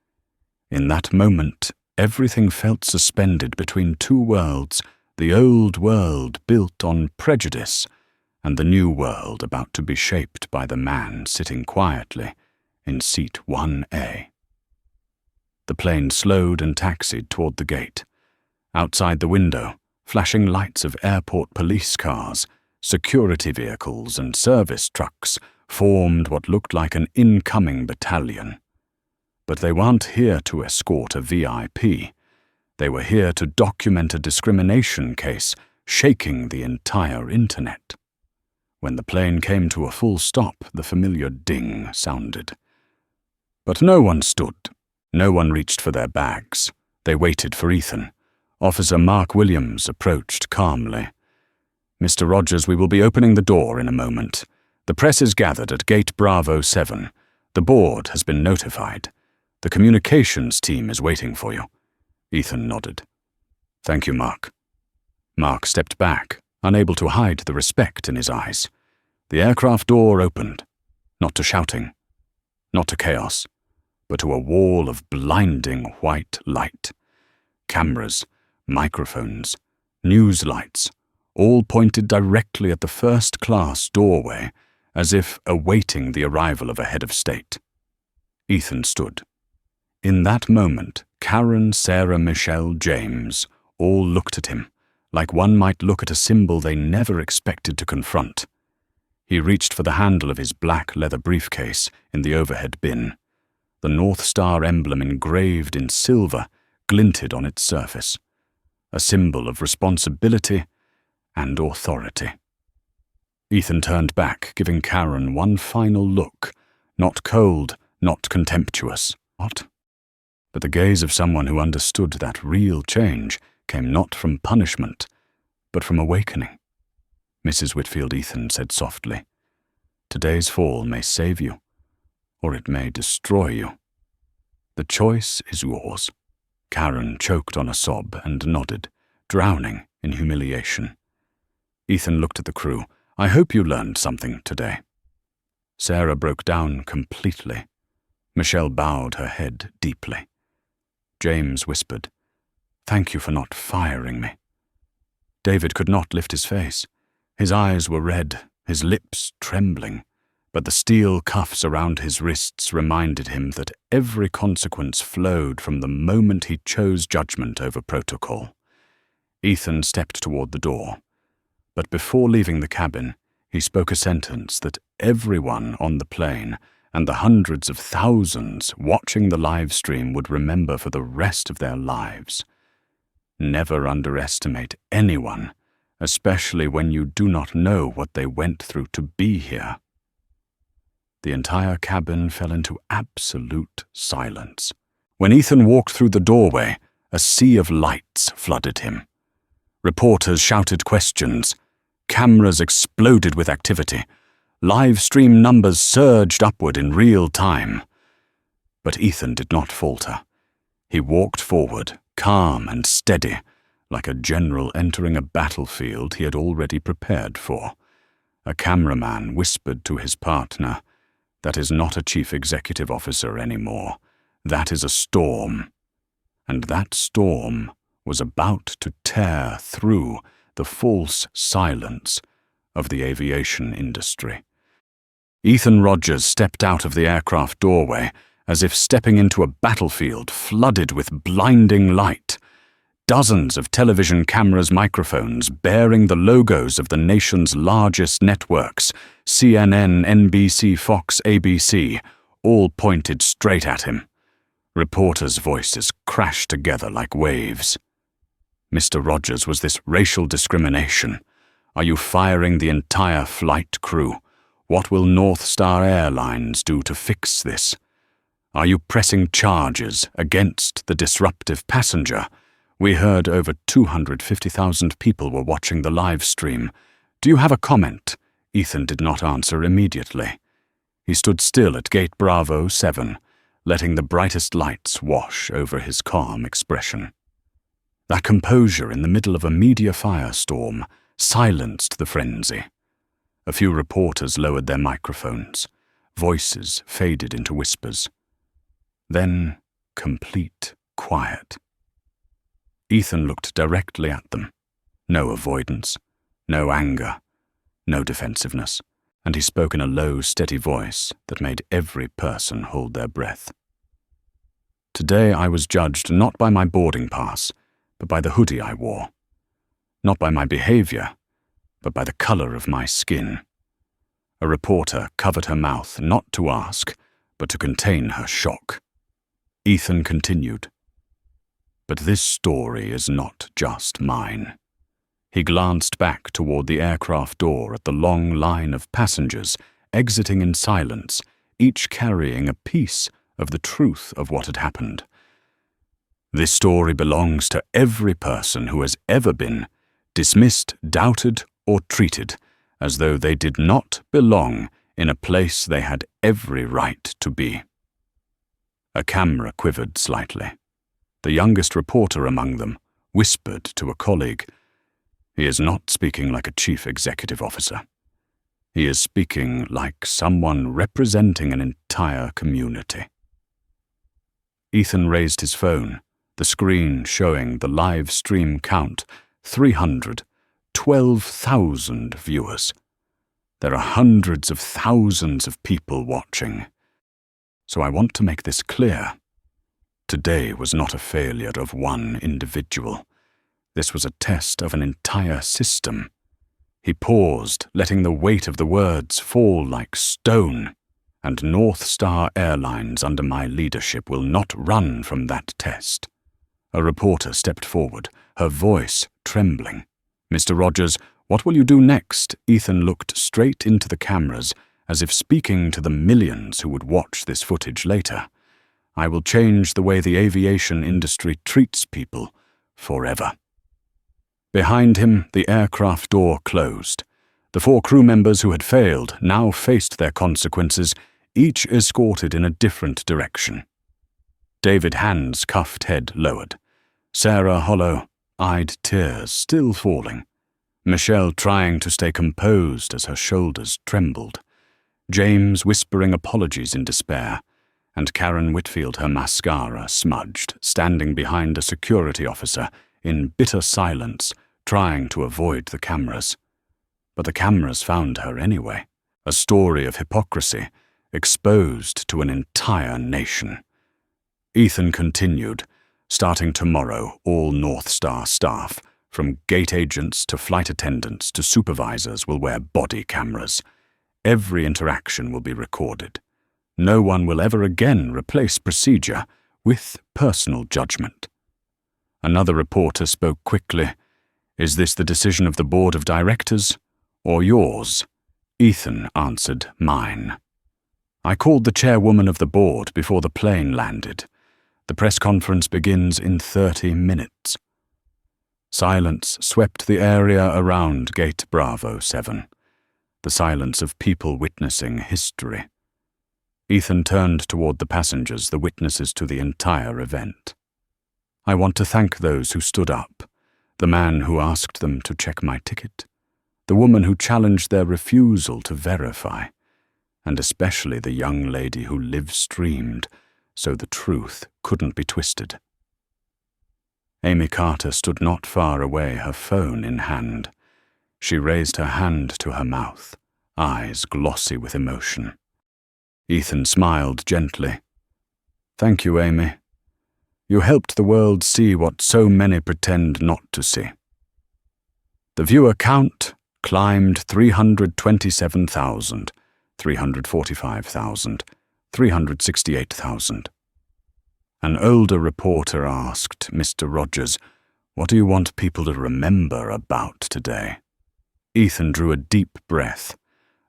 In that moment, everything felt suspended between 2 worlds, the old world built on prejudice, and the new world about to be shaped by the man sitting quietly in seat 1A. The plane slowed and taxied toward the gate. Outside the window, flashing lights of airport police cars, security vehicles, and service trucks formed what looked like an incoming battalion. But they weren't here to escort a VIP. They were here to document a discrimination case shaking the entire internet. When the plane came to a full stop, the familiar ding sounded. But no one stood. No one reached for their bags. They waited for Ethan. Officer Mark Williams approached calmly. "Mr. Rogers, we will be opening the door in a moment. The press is gathered at Gate Bravo 7. The board has been notified. The communications team is waiting for you." Ethan nodded. "Thank you, Mark." Mark stepped back, unable to hide the respect in his eyes. The aircraft door opened, not to shouting, not to chaos, but to a wall of blinding white light. Cameras, microphones, news lights, all pointed directly at the first-class doorway, as if awaiting the arrival of a head of state. Ethan stood. In that moment, Karen, Sarah, Michelle, James all looked at him, like one might look at a symbol they never expected to confront. He reached for the handle of his black leather briefcase in the overhead bin. The North Star emblem engraved in silver glinted on its surface, a symbol of responsibility and authority. Ethan turned back, giving Karen one final look, not cold, not contemptuous. What? But the gaze of someone who understood that real change came not from punishment, but from awakening. Mrs. Whitfield, Ethan said softly, "Today's fall may save you, or it may destroy you. The choice is yours." Karen choked on a sob and nodded, drowning in humiliation. Ethan looked at the crew. "I hope you learned something today." Sarah broke down completely. Michelle bowed her head deeply. James whispered, "Thank you for not firing me." David could not lift his face. His eyes were red, his lips trembling, but the steel cuffs around his wrists reminded him that every consequence flowed from the moment he chose judgment over protocol. Ethan stepped toward the door, but before leaving the cabin, he spoke a sentence that everyone on the plane, and the hundreds of thousands watching the live stream would remember for the rest of their lives. Never underestimate anyone, especially when you do not know what they went through to be here. The entire cabin fell into absolute silence. When Ethan walked through the doorway, a sea of lights flooded him. Reporters shouted questions. Cameras exploded with activity. Live stream numbers surged upward in real time. But Ethan did not falter. He walked forward, calm and steady, like a general entering a battlefield he had already prepared for. A cameraman whispered to his partner, "That is not a chief executive officer anymore. That is a storm." And that storm was about to tear through the false silence of the aviation industry. Ethan Rogers stepped out of the aircraft doorway as if stepping into a battlefield flooded with blinding light. Dozens of television cameras, microphones bearing the logos of the nation's largest networks, CNN, NBC, Fox, ABC, all pointed straight at him. Reporters' voices crashed together like waves. "Mr. Rogers, was this racial discrimination? Are you firing the entire flight crew? What will North Star Airlines do to fix this? Are you pressing charges against the disruptive passenger? We heard over 250,000 people were watching the live stream. Do you have a comment?" Ethan did not answer immediately. He stood still at gate Bravo 7, letting the brightest lights wash over his calm expression. That composure in the middle of a media firestorm silenced the frenzy. A few reporters lowered their microphones. Voices faded into whispers. Then complete quiet. Ethan looked directly at them. No avoidance, no anger, no defensiveness, and he spoke in a low, steady voice that made every person hold their breath. "Today I was judged not by my boarding pass, but by the hoodie I wore. Not by my behavior, but by the color of my skin." A reporter covered her mouth not to ask, but to contain her shock. Ethan continued, "But this story is not just mine." He glanced back toward the aircraft door at the long line of passengers exiting in silence, each carrying a piece of the truth of what had happened. "This story belongs to every person who has ever been dismissed, doubted, or treated as though they did not belong in a place they had every right to be." A camera quivered slightly. The youngest reporter among them whispered to a colleague, "He is not speaking like a chief executive officer. He is speaking like someone representing an entire community." Ethan raised his phone, the screen showing the live stream count, 312,000 viewers. There are hundreds of thousands of people watching. So I want to make this clear. Today was not a failure of one individual. This was a test of an entire system. He paused, letting the weight of the words fall like stone. "And North Star Airlines under my leadership will not run from that test." A reporter stepped forward, her voice trembling. "Mr. Rogers, what will you do next?" Ethan looked straight into the cameras, as if speaking to the millions who would watch this footage later. "I will change the way the aviation industry treats people forever." Behind him, the aircraft door closed. The 4 crew members who had failed now faced their consequences, each escorted in a different direction. David Hand's cuffed head lowered. Sarah hollow-eyed tears still falling. Michelle trying to stay composed as her shoulders trembled. James whispering apologies in despair, and Karen Whitfield, her mascara smudged, standing behind a security officer in bitter silence, trying to avoid the cameras. But the cameras found her anyway, a story of hypocrisy, exposed to an entire nation. Ethan continued, "Starting tomorrow, all North Star staff, from gate agents to flight attendants to supervisors, will wear body cameras. Every interaction will be recorded. No one will ever again replace procedure with personal judgment. Another reporter spoke quickly. "Is this the decision of the board of directors or yours?" Ethan answered, "Mine." I called the chairwoman of the board before the plane landed. The press conference begins in 30 minutes. Silence swept the area around Gate Bravo 7, the silence of people witnessing history. Ethan turned toward the passengers, the witnesses to the entire event. "I want to thank those who stood up, the man who asked them to check my ticket, the woman who challenged their refusal to verify, and especially the young lady who live-streamed so the truth couldn't be twisted." Amy Carter stood not far away, her phone in hand. She raised her hand to her mouth, eyes glossy with emotion. Ethan smiled gently. "Thank you, Amy. You helped the world see what so many pretend not to see." The viewer count climbed 327,000, 345,000, 368,000. An older reporter asked Mr. Rogers, "What do you want people to remember about today?" Ethan drew a deep breath.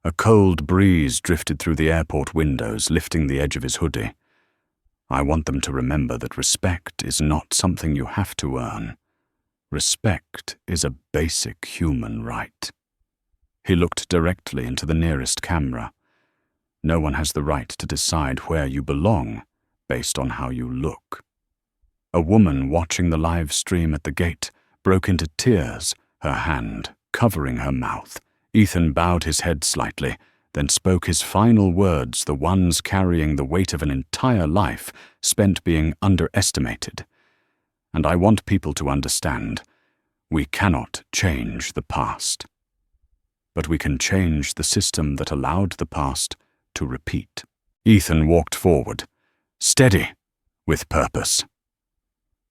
A cold breeze drifted through the airport windows, lifting the edge of his hoodie. "I want them to remember that respect is not something you have to earn. Respect is a basic human right." He looked directly into the nearest camera. No one has the right to decide where you belong based on how you look. A woman watching the live stream at the gate broke into tears, her hand covering her mouth. Ethan bowed his head slightly, then spoke his final words, the ones carrying the weight of an entire life spent being underestimated. "And I want people to understand, we cannot change the past. But we can change the system that allowed the past to repeat." Ethan walked forward, steady, with purpose,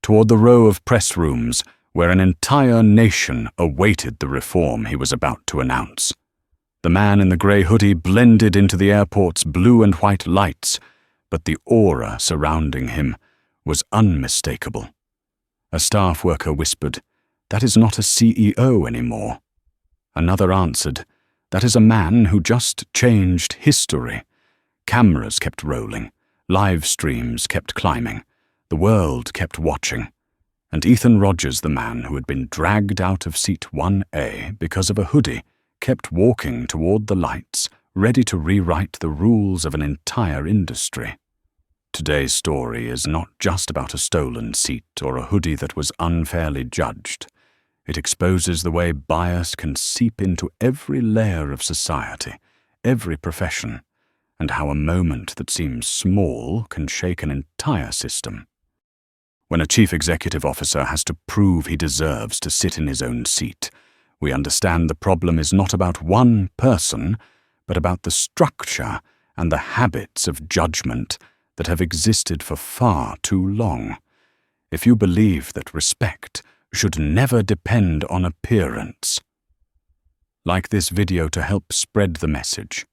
toward the row of press rooms where an entire nation awaited the reform he was about to announce. The man in the grey hoodie blended into the airport's blue and white lights, but the aura surrounding him was unmistakable. A staff worker whispered, "That is not a CEO anymore." Another answered, "That is a man who just changed history." Cameras kept rolling. Live streams kept climbing. The world kept watching. And Ethan Rogers, the man who had been dragged out of seat 1A because of a hoodie, kept walking toward the lights, ready to rewrite the rules of an entire industry. Today's story is not just about a stolen seat or a hoodie that was unfairly judged. It exposes the way bias can seep into every layer of society, every profession, and how a moment that seems small can shake an entire system. When a chief executive officer has to prove he deserves to sit in his own seat, we understand the problem is not about one person, but about the structure and the habits of judgment that have existed for far too long. If you believe that respect should never depend on appearance, like this video to help spread the message.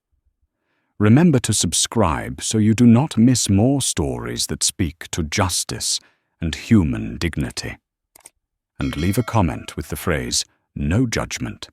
Remember to subscribe so you do not miss more stories that speak to justice and human dignity. And leave a comment with the phrase, "No judgment."